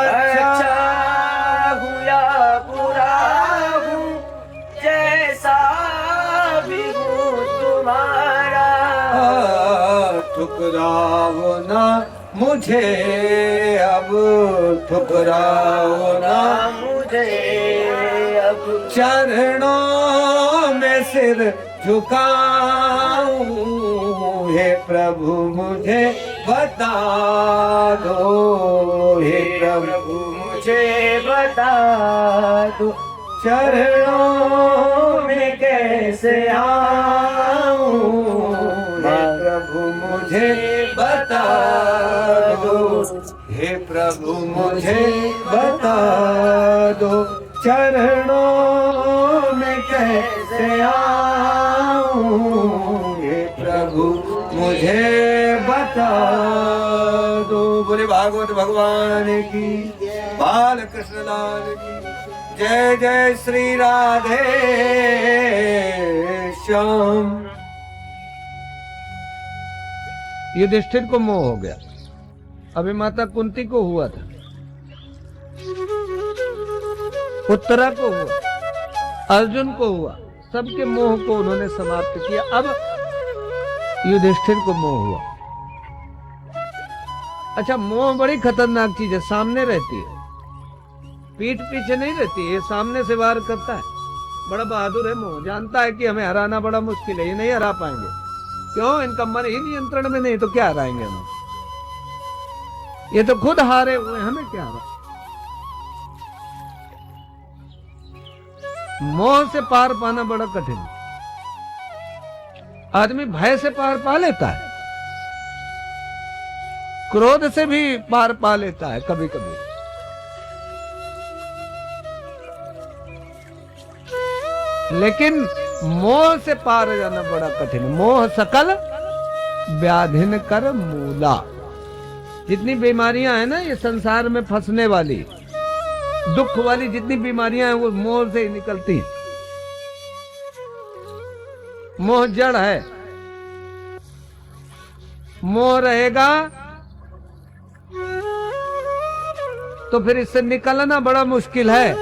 अच्छा हूँ या बुरा हूँ, जैसा भी हूँ तुम्हारा, ठुकराओ ना मुझे अब, ठुकराओ ना मुझे अब, चरणों में सिर झुकाऊं, हे प्रभु मुझे बता दो, हे प्रभु मुझे बता दो, चरणों में कैसे आऊं, हे प्रभु मुझे बता दो, हे प्रभु मुझे बता दो, चरणों में कैसे आऊं, हे प्रभु मुझे बता दो। बोले भागवत भगवान की, बाल कृष्ण लाल की जय, जय श्री राधे श्याम। युधिष्ठिर को मोह हो गया अभी माता कुंती को हुआ था, उत्तरा को हुआ, अर्जुन को हुआ, सबके मोह को उन्होंने समाप्त किया। अब युधिष्ठिर को मोह हुआ। अच्छा, मोह बड़ी खतरनाक चीज है, सामने रहती है, पीठ पीछे नहीं रहती है, ये सामने से वार करता है। बड़ा बहादुर है मोह, जानता है कि हमें हराना बड़ा मुश्किल है, ये नहीं हरा पाएंगे। क्यों? इनका मन ही नियंत्रण में नहीं, तो क्या हराएंगे हम? ये तो खुद हारे हुए, हमें क्या हरा? मोह से पार पाना बड़ा कठिन। आदमी भय से पार पा लेता है, क्रोध से भी पार पा लेता है कभी कभी, लेकिन मोह से पार जाना बड़ा कठिन। मोह सकल व्याधिन कर मूला। जितनी बीमारियां हैं ना ये संसार में फंसने वाली, दुख वाली जितनी बीमारियां हैं, वो मोह से ही निकलती हैं। मोह जड़ है, मोह रहेगा तो फिर इससे निकलना बड़ा मुश्किल है,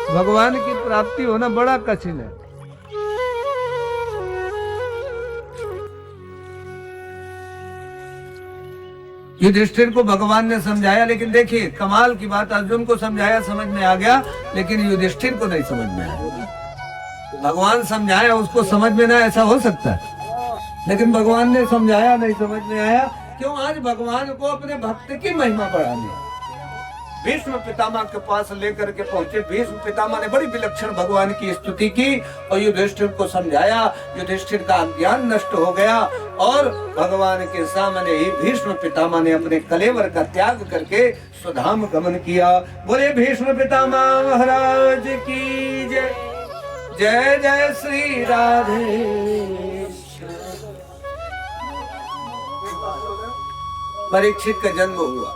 भगवान की प्राप्ति होना बड़ा कठिन है। युधिष्ठिर को भगवान ने समझाया, लेकिन देखिए कमाल की बात, अर्जुन को समझाया, समझ में आ गया, लेकिन युधिष्ठिर को नहीं समझ में आया। भगवान समझाया, उसको समझ में ना, ऐसा हो सकता है, लेकिन भगवान ने समझाया, नहीं समझ में आया। क्यों? आज भगवान को अपने भक्त की महिमा बढ़ानी। भीष्म पितामह के पास लेकर के पहुंचे, भीष्म पितामह ने बड़ी विलक्षण भगवान की स्तुति की और युधिष्ठिर को समझाया। युधिष्ठिर का ज्ञान नष्ट हो गया और भगवान के सामने ही भीष्म पितामह ने अपने कलेवर का त्याग करके स्वधाम गमन किया। बोले भीष्म पितामह महाराज की जय। जय जय श्री राधे। परीक्षित का जन्म हुआ।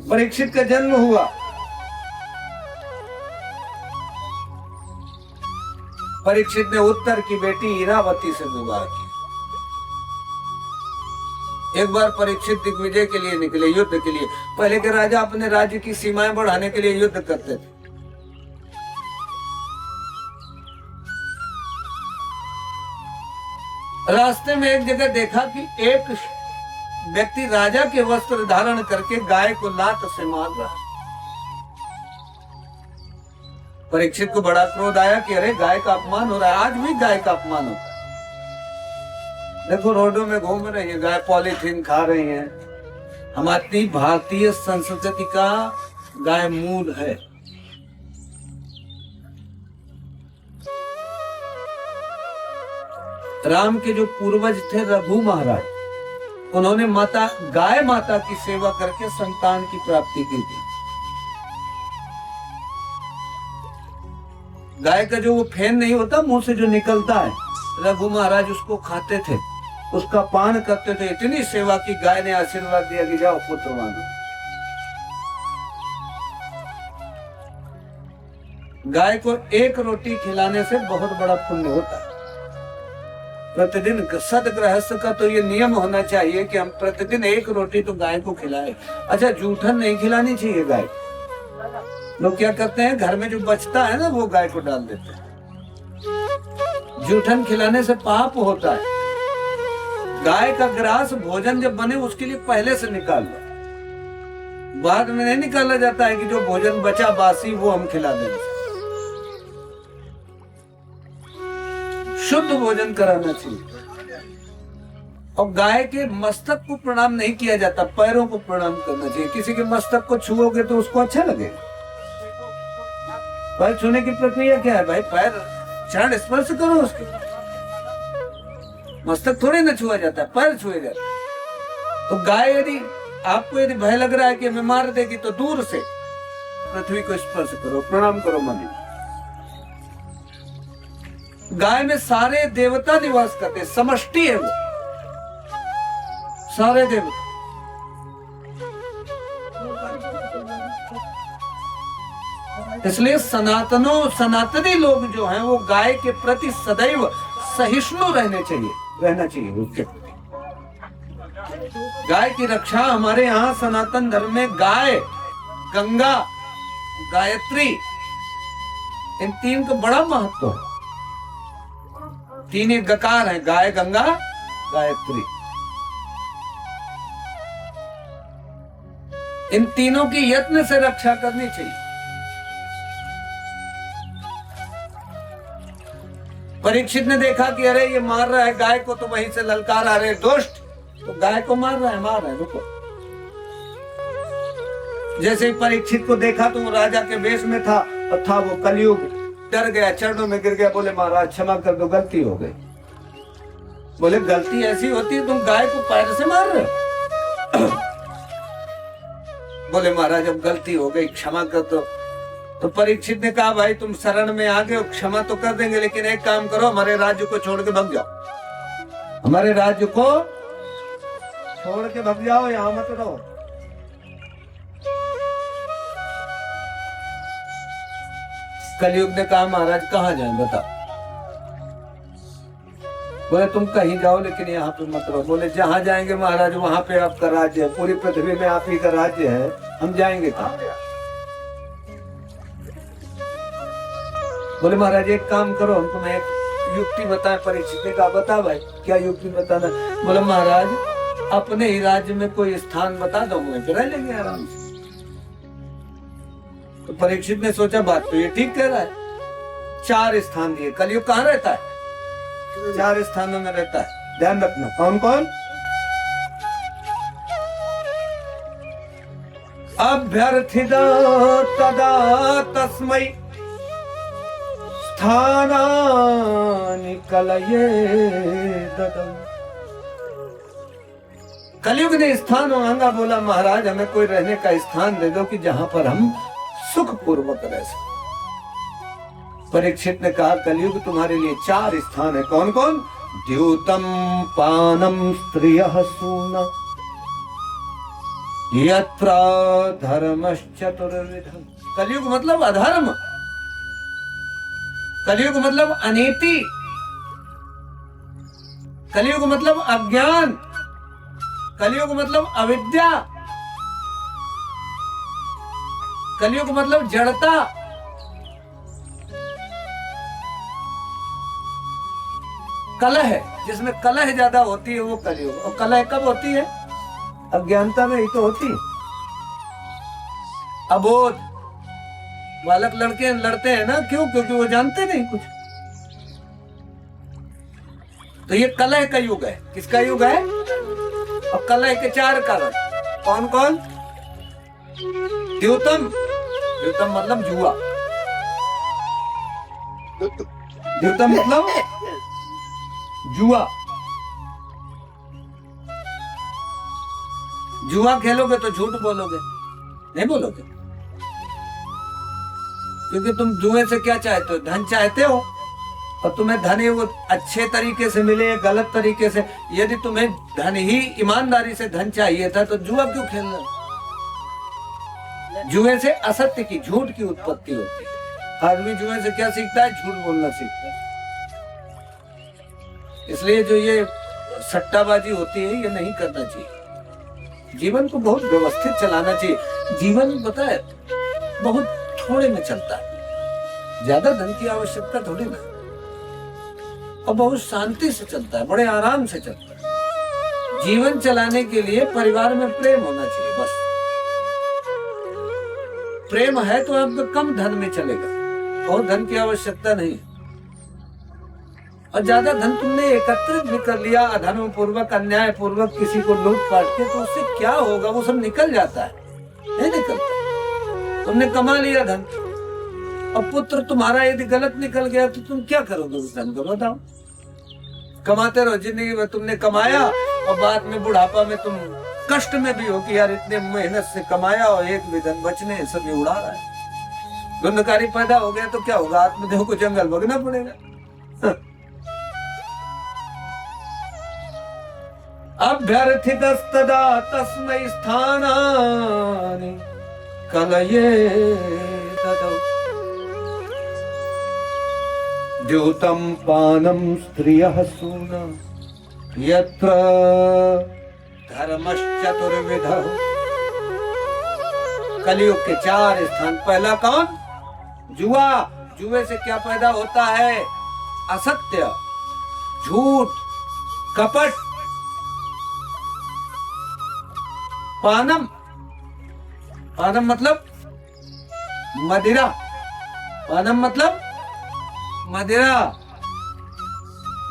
परीक्षित का जन्म हुआ। परीक्षित ने उत्तर की बेटी इरावती से विवाह किया। एक बार परीक्षित दिग्विजय के लिए निकले, युद्ध के लिए। पहले के राजा अपने राज्य की सीमाएं बढ़ाने के लिए युद्ध करते थे। रास्ते में एक जगह देखा कि एक व्यक्ति राजा के वस्त्र धारण करके गाय को लात से मार रहा। परीक्षित को बड़ा क्रोध आया कि अरे गाय का अपमान हो रहा है। आज भी गाय का अपमान होता है। देखो रोडों में घूम रही है गाय, पॉलीथीन खा रही है। हमारी भारतीय संस्कृति का गाय मूल है। राम के जो पूर्वज थे रघु महाराज, उन्होंने गाय माता की सेवा करके संतान की प्राप्ति की थी। गाय का जो वो फेन नहीं होता मुंह से जो निकलता है, रघु महाराज उसको खाते थे, उसका पान करते थे। इतनी सेवा की गाय ने आशीर्वाद दिया कि जाओ पुत्र मानो। गाय को एक रोटी खिलाने से बहुत बड़ा पुण्य होता है। प्रतिदिन सदगृहस्थ का तो ये नियम होना चाहिए कि हम प्रतिदिन एक रोटी तो गाय को खिलाएं। अच्छा, जूठन नहीं खिलानी चाहिए गाय। लोग क्या करते हैं, घर में जो बचता है ना वो गाय को डाल देते हैं। जूठन खिलाने से पाप होता है। गाय का ग्रास भोजन जब बने उसके लिए पहले से निकाल लो। बाद में नहीं निकाला जाता है कि जो भोजन बचा बासी वो हम खिला दें। शुद्ध भोजन कराना चाहिए। और गाय के मस्तक को प्रणाम नहीं किया जाता, पैरों को प्रणाम करना चाहिए। किसी के मस्तक को छुओगे तो उसको अच्छा लगेगा। पैर छूने की प्रक्रिया क्या है भाई? पैर चरण स्पर्श करो उसके। मस्तक थोड़ी ना छुआ जाता है, पैर छुए जाते हैं। तो गाय आपको यदि भय लग रहा है कि हमें मार देगी तो दूर से पृथ्वी को स्पर्श करो, प्रणाम करो मन। गाय में सारे देवता निवास करते, समष्टि है वो, सारे देवता। इसलिए सनातनी लोग जो हैं वो गाय के प्रति सदैव सहिष्णु रहना चाहिए उसके प्रति। गाय की रक्षा हमारे यहाँ सनातन धर्म में गाय, गंगा, गायत्री, इन तीन का बड़ा महत्व है। तीन ही गकार हैं, गाय, गंगा, गायत्री। इन तीनों की यत्न से रक्षा करनी चाहिए। परीक्षित ने देखा कि अरे ये मार रहा है गाय को, तो वहीं से ललकार आ रहे दुष्ट, तो गाय को मार रहा है, रुको। जैसे ही परीक्षित को देखा तो वो राजा के वेश में था, और था वो कलयुग, डर गया, चरणों में गिर गया, बोले महाराज क्षमा कर दो, गलती हो गई। बोले गलती ऐसी होती है, तुम गाय को पैर से मार रहे हो? बोले महाराज अब गलती हो गई, क्षमा कर दो। तो परीक्षित ने कहा भाई तुम शरण में आ गए, क्षमा तो कर देंगे, लेकिन एक काम करो, हमारे राज्य को छोड़ के भाग जाओ, हमारे राज्य को छोड़ के भाग जाओ, यहां मत रहो। कलयुग ने कहा महाराज कहां जाएं बताओ। बोले तुम कहीं जाओ लेकिन यहाँ पे मत रहो। बोले जहां जाएंगे महाराज वहां पे आपका राज्य है, पूरी पृथ्वी में आप ही का राज्य है, हम जाएंगे कहां? बोले महाराज एक काम करो, हम तुम्हें एक युक्ति बताएं। परीक्षित ने कहा बता भाई क्या युक्ति बताना? बोले महाराज अपने ही राज्य में कोई स्थान बता दो, वहीं पे रह लेंगे आराम से। तो परीक्षित ने सोचा बात तो ये ठीक कह रहा है, 4 स्थान दिए। कलयुग कहाँ रहता है? 4 स्थानों में रहता है, ध्यान रखना। कौन कौन? अभ्यर्थिता तदा तस्मै स्थानानि कलये ददौ। कलयुग ने स्थान मांगा, बोला महाराज हमें कोई रहने का स्थान दे दो कि जहां पर हम सुख पूर्वक रह सकें। परीक्षित ने कहा कलयुग तुम्हारे लिए 4 स्थान है। कौन कौन? द्यूतम पानम स्त्रियः सूना यत्र धर्मश्चतुर्विधम्। कलयुग मतलब अधर्म, कलयुग मतलब अनीति, कलयुग मतलब अज्ञान, कलयुग मतलब अविद्या, कलयुग मतलब जड़ता। कलह, जिसमें कलह ज्यादा होती है वो कलयुग। और कलह कब होती है? अज्ञानता में ही तो होती है। अबोध बालक लड़के लड़ते हैं ना, क्यों? क्योंकि वो जानते नहीं कुछ। तो ये कलह का युग है। किसका युग है? और कलह के 4 कारण कौन कौन? द्यूतम, द्यूतम मतलब जुआ, द्यूतम मतलब जुआ। जुआ खेलोगे तो झूठ बोलोगे, नहीं बोलोगे, क्योंकि तुम जुए से क्या चाहते हो? धन चाहते हो, और तुम्हें धन ही वो अच्छे तरीके से मिले, गलत तरीके से। यदि तुम्हें धन ही ईमानदारी से धन चाहिए था तो जुआ क्यों खेल रहे? जुए से असत्य की, झूठ की उत्पत्ति होती है। आदमी जुए से क्या सीखता है? झूठ बोलना सीखता है। इसलिए जो ये सट्टाबाजी होती है ये नहीं करना चाहिए। जीवन को बहुत व्यवस्थित चलाना चाहिए। जीवन पता है बहुत थोड़े में चलता है, ज्यादा धन की आवश्यकता थोड़ी ना, और बहुत शांति से चलता है, बड़े आराम से चलता है। जीवन चलाने के लिए परिवार में प्रेम होना चाहिए, बस। प्रेम है तो आपका कम धन में चलेगा, बहुत धन की आवश्यकता नहीं। और ज्यादा धन तुमने एकत्रित भी कर लिया अधर्म पूर्वक, अन्याय पूर्वक, किसी को लूट पाट के, तो उससे क्या होगा? वो सब निकल जाता है, नहीं निकलता। तुमने कमा लिया धन, और पुत्र तुम्हारा यदि गलत निकल गया तो तुम क्या करोगे उस धन को? बताओ। कमाते रहो जिंदगी में, तुमने कमाया और बाद में बुढ़ापा में तुम कष्ट में भी हो कि यार इतने मेहनत से कमाया और एक भी धन बचने सभी उड़ा रहा है। गुणकारी पैदा हो गया तो क्या होगा? आत्मदेह को जंगल भगना पड़ेगा। अभ्यर्थितस्तदा तस्मै स्थानानि कलये ददौ। द्योतम पानम स्त्रियः सूना यत्र धर्मश्चतुर्विधः। कलयुग के 4 स्थान। पहला कौन? जुआ। जुए से क्या पैदा होता है? असत्य, झूठ, कपट। पानम, पानम मतलब मदिरा। पानम मतलब मदिरा।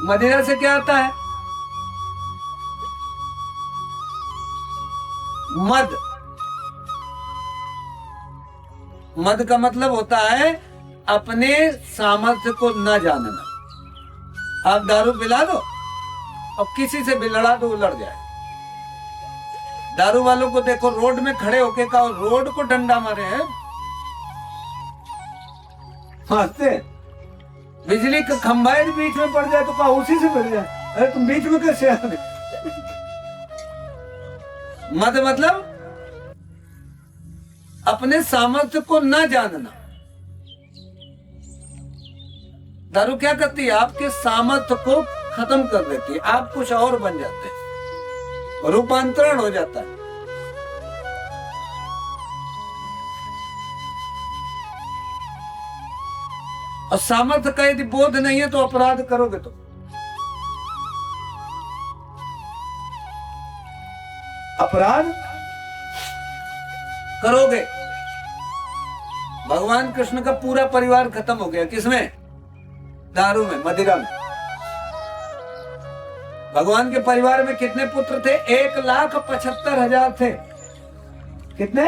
मदिरा से क्या आता है? मद। मद का मतलब होता है अपने सामर्थ्य को न जानना। आप दारू पिला दो और किसी से भी लड़ा दो, लड़ जाए। दारू वालों को देखो, रोड में खड़े होके कहो रोड को डंडा मारे हैं, हंसते। बिजली का खंभा बीच में पड़ जाए तो कहा उसी से मिल जाए। अरे तुम बीच में कैसे आ गए? मद मतलब अपने सामर्थ्य को न जानना। दारू क्या करती है? आपके सामर्थ्य को खत्म कर देती है। आप कुछ और बन जाते हैं, रूपांतरण हो जाता है। और सामर्थ्य का यदि बोध नहीं है तो अपराध करोगे तो अपराध करोगे। भगवान कृष्ण का पूरा परिवार खत्म हो गया। किसमें? दारू में, मदिरा में। भगवान के परिवार में कितने पुत्र थे? 1,75,000 थे। कितने?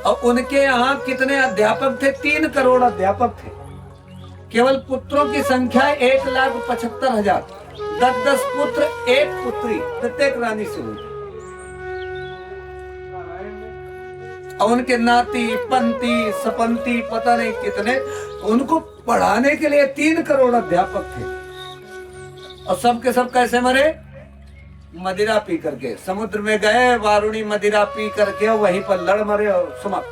और उनके यहाँ कितने अध्यापक थे? 3 करोड़ अध्यापक थे। केवल पुत्रों की संख्या 1,75,000। 10-10 पुत्र, 1 पुत्री प्रत्येक रानी से हुई। और उनके नाती, पंती, सपंती, पता नहीं कितने, उनको पढ़ाने के लिए 3 करोड़ अध्यापक थे। और सब के सब कैसे मरे? मदिरा पी करके। समुद्र में गए, वारुणी मदिरा पी करके वहीं पर लड़ मरे और समाप्त।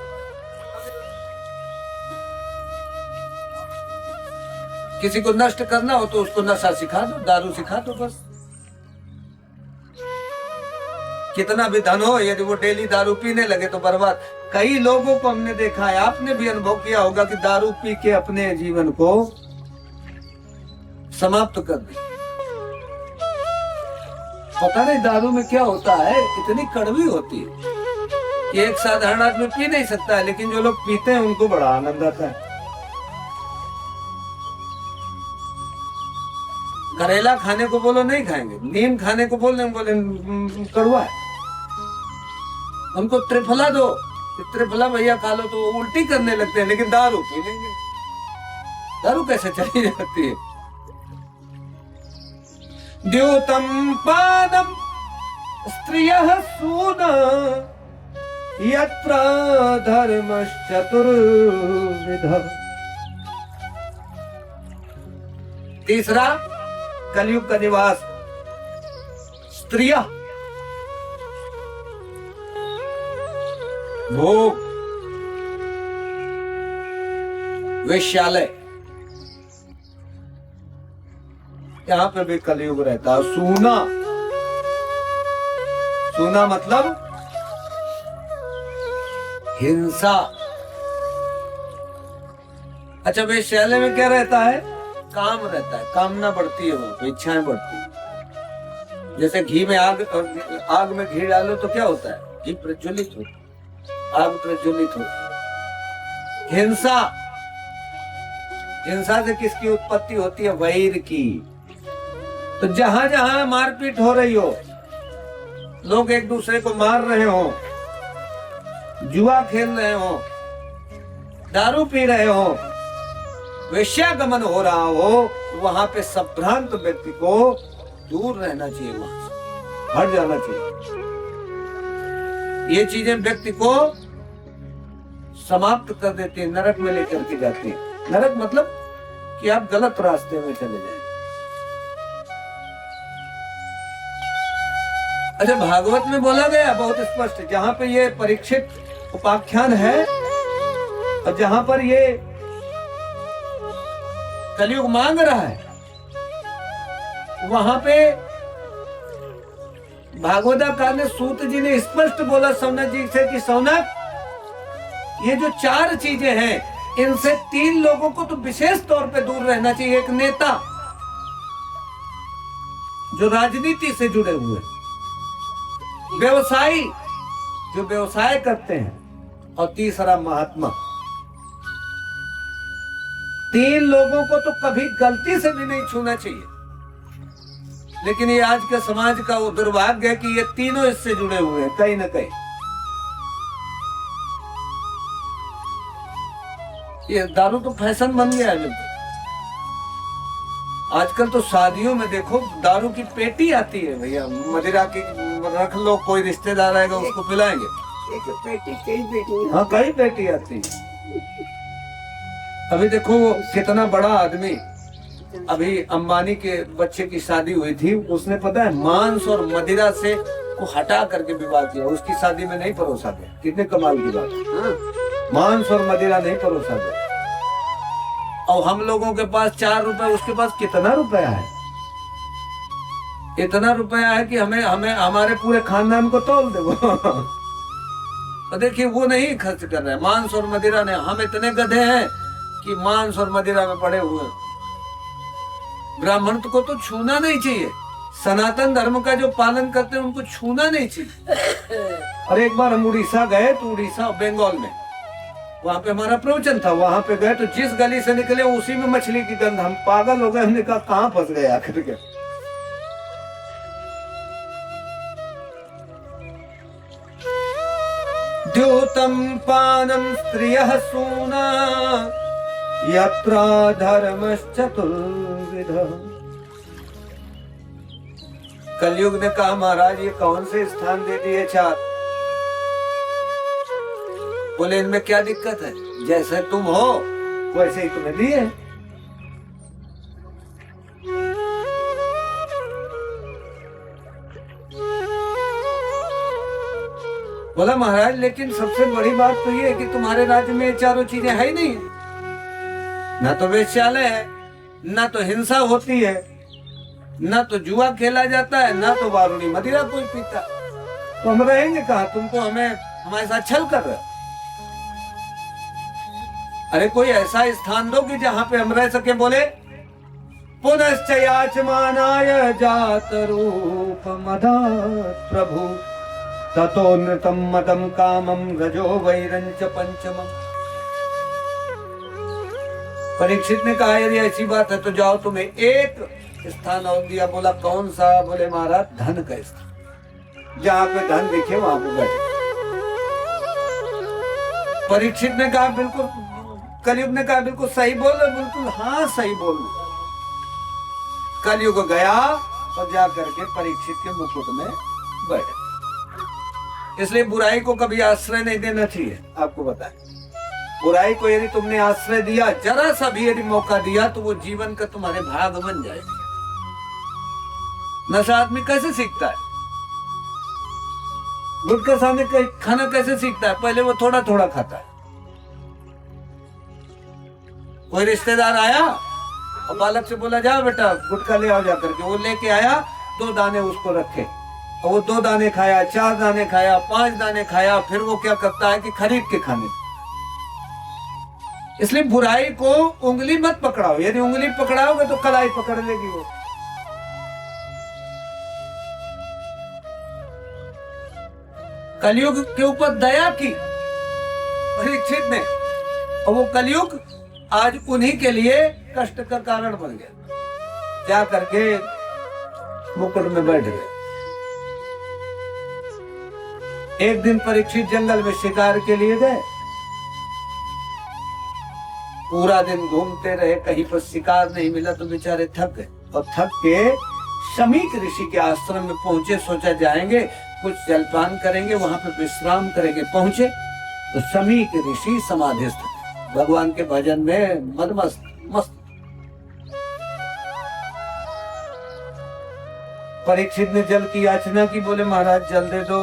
किसी को नष्ट करना हो तो उसको नशा सिखा दो, दारू सिखा दो बस। कितना भी धन हो, यदि वो डेली दारू पीने लगे तो बर्बाद। कई लोगों को हमने देखा है, आपने भी अनुभव किया होगा कि दारू पी के अपने जीवन को समाप्त कर दिया। पता नहीं दारू में क्या होता है, इतनी कड़वी होती है कि एक साधारण आदमी पी नहीं सकता है, लेकिन जो लोग पीते हैं उनको बड़ा आनंद आता है। करेला खाने को बोलो नहीं खाएंगे, नीम खाने को बोले कड़वा है। उनको त्रिफला दो, त्रिफला भैया खा लो तो उल्टी करने लगते हैं, लेकिन दारू पी लेंगे। दारू कैसे चली जाती है? द्योतम पानम स्त्रियः सूना यत्र धर्मश्चतुर्विधः। तीसरा कलयुग का निवास, स्त्रियां। भोग, वेश्यालय, यहां पे भी कलयुग रहता है। सूना, सूना मतलब हिंसा। अच्छा, वेश्यालय में क्या रहता है? काम रहता है, कामना बढ़ती है, वहां पे इच्छाएं बढ़ती है। जैसे घी में आग में घी डालो तो क्या होता है? घी प्रज्वलित होता है, आग प्रज्वलित होती है। हिंसा, हिंसा से किसकी उत्पत्ति होती है? वैर की। तो जहां जहां मारपीट हो रही हो, लोग एक दूसरे को मार रहे हो, जुआ खेल रहे हो, दारू पी रहे हो, वेश्यागमन हो रहा हो, वहां पे संभ्रांत व्यक्ति को दूर रहना चाहिए, वहां से हट जाना चाहिए। ये चीजें व्यक्ति को समाप्त कर देती है, नरक में लेकर के जाती है। नरक मतलब कि आप गलत रास्ते में चले जाए। अच्छा, भागवत में बोला गया बहुत स्पष्ट, जहां पे ये परीक्षित उपाख्यान है और जहां पर ये कलयुग मांग रहा है। वहां पे भागवताकार ने सूत जी ने स्पष्ट बोला सौनक जी से कि सौनक, ये जो 4 चीजें हैं, इनसे 3 लोगों को तो विशेष तौर पे दूर रहना चाहिए। एक नेता जो राजनीति से जुड़े हुए, व्यवसायी जो व्यवसाय करते हैं, और तीसरा महात्मा। 3 लोगों को तो कभी गलती से भी नहीं छूना चाहिए। लेकिन ये आज के समाज का वो दुर्भाग्य है कि ये तीनों इससे जुड़े हुए हैं कहीं ना कहीं। ये दारू तो फैशन बन गया है बिल्कुल। आजकल तो शादियों में देखो दारू की पेटी आती है भैया, मदिरा की रख लो, कोई रिश्तेदार आएगा उसको पिलाएंगे। एक पेटी कई पेटी। हाँ, कई पेटी आती है। अभी देखो कितना बड़ा आदमी, अभी अंबानी के बच्चे की शादी हुई थी, उसने पता है मांस और मदिरा से को हटा करके विवाह किया, उसकी शादी में नहीं परोसा गया। कितने कमाल की बात है। हाँ? मांस और मदिरा नहीं परोसा गया। और हम लोगों के पास 4 रुपए, उसके पास कितना रुपया है? इतना रुपया है कि हमें हमें हमारे पूरे खानदान को तोल दे। तो देखिए वो नहीं खर्च कर रहे हैं मांस और मदिरा ने। हम इतने गधे हैं कि मांस और मदिरा में पड़े हुए। ब्राह्मण को तो छूना नहीं चाहिए, सनातन धर्म का जो पालन करते हैं उनको छूना नहीं चाहिए। और एक बार हम उड़ीसा गए, तो उड़ीसा बंगाल में, वहां पे हमारा प्रवचन था। वहां पे गए तो जिस गली से निकले उसी में मछली की गंध। हम पागल हो गए, हमने कहा कहां फंस गए आखिर के। द्योतम पानम स्त्रियः सूना यत्रा धर्मश्चतुर्विध। कलयुग ने कहा महाराज ये कौन से स्थान दे दिए 4? बोले इनमें क्या दिक्कत है, जैसे तुम हो वैसे ही तुम्हें दिए। बोला महाराज लेकिन सबसे बड़ी बात तो ये है कि तुम्हारे राज्य में 4 चीजें है ही नहीं। ना तो वेश्यालय है, ना तो हिंसा होती है, ना तो जुआ खेला जाता है, ना तो वारुणी मदिरा कोई पीता। तो हम रहेंगे कहाँ? तुम तो हमें हमारे साथ छल कर रहे हो। अरे कोई ऐसा स्थान दो कि जहां पे हम रह सके। बोले पुनश्च याचमानाय जात रूप मदात् प्रभु ततो नृतम मदम कामम रजो वैरंच पंचमम। परीक्षित ने कहा यदि ऐसी बात है तो जाओ, तुम्हें एक स्थान और दिया। बोला कौन सा? बोले महाराज धन का स्थान, जहां पे धन दिखे वहां पे बैठे। परीक्षित ने कहा बिल्कुल, कलयुग ने कहा बिल्कुल सही बोल रहे, बिल्कुल हाँ सही बोल रहे। कलयुग गया और जा करके परीक्षित के मुकुट में बैठे। इसलिए बुराई को कभी आश्रय नहीं देना चाहिए। आपको बताएं, बुराई को यदि तुमने आश्रय दिया, जरा सा भी यदि मौका दिया, तो वो जीवन का तुम्हारे भाग बन जाएगा। नशा आदमी कैसे सीखता है? गुटखा सामने खाना कैसे सीखता है? पहले वो थोड़ा थोड़ा खाता है। कोई रिश्तेदार आया और बालक से बोला जा बेटा गुटखा ले आओ, जा करके वो लेके आया, 2 दाने उसको रखे और वो 2 दाने खाया, 4 दाने खाया, 5 दाने खाया। फिर वो क्या करता है कि खरीद के खाने। इसलिए बुराई को उंगली मत पकड़ाओ। यदि उंगली पकड़ाओगे तो कलाई पकड़ लेगी वो। कलयुग के ऊपर दया की परीक्षित ने, और वो कलयुग आज उन्हीं के लिए कष्ट का कारण बन गया। जा करके मुकुट में बैठ गए। एक दिन परीक्षित जंगल में शिकार के लिए गए। पूरा दिन घूमते रहे, कहीं पर शिकार नहीं मिला तो बेचारे थक गए। और थक के शमीक ऋषि के आश्रम में पहुंचे। सोचा जाएंगे कुछ जलपान करेंगे, वहां पे विश्राम करेंगे। पहुंचे तो शमीक ऋषि समाधिस्थ, भगवान के भजन में मदमस्त मस्त। परीक्षित ने जल की याचना की। बोले महाराज जल दे दो।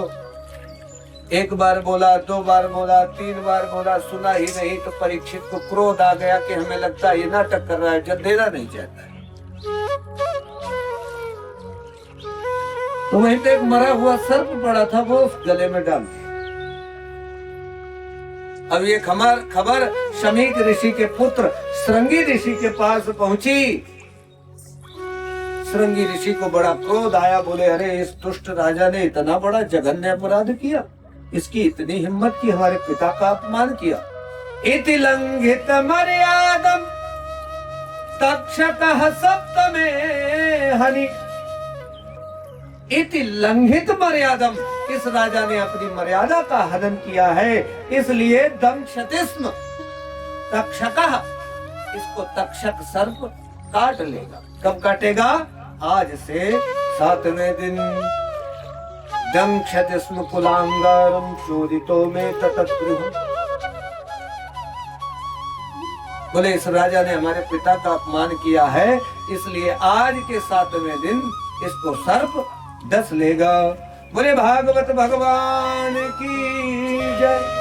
एक बार बोला, 2 बार बोला, 3 बार बोला, सुना ही नहीं तो परीक्षित को क्रोध आ गया कि हमें लगता है ये नाटक कर रहा है, जब देना नहीं चाहता है। तो वहीं पे एक मरा हुआ सर्प पड़ा था, वो उस गले में डाल दिया। अब ये खबर शमीक ऋषि के पुत्र श्रृंगी ऋषि के पास पहुंची। श्रृंगी ऋषि को बड़ा क्रोध आया, बोले अरे इस दुष्ट राजा ने इतना बड़ा जघन्य अपराध किया, इसकी इतनी हिम्मत की हमारे पिता का अपमान किया। इति लंघित मर्यादम तक्षकः सप्तमे हनि। इति लंघित मर्यादम, इस राजा ने अपनी मर्यादा का हनन किया है, इसलिए दंक्षतिस्म तक्षकः, इसको तक्षक सर्प काट लेगा। कब काटेगा? आज से 7वें दिन। दंक्षतिस्म कुलांगारम चोदितो में ततत्रुः। बोले इस राजा ने हमारे पिता का अपमान किया है, इसलिए आज के 7वें दिन इसको सर्प डस लेगा। बोले भागवत भगवान की जय।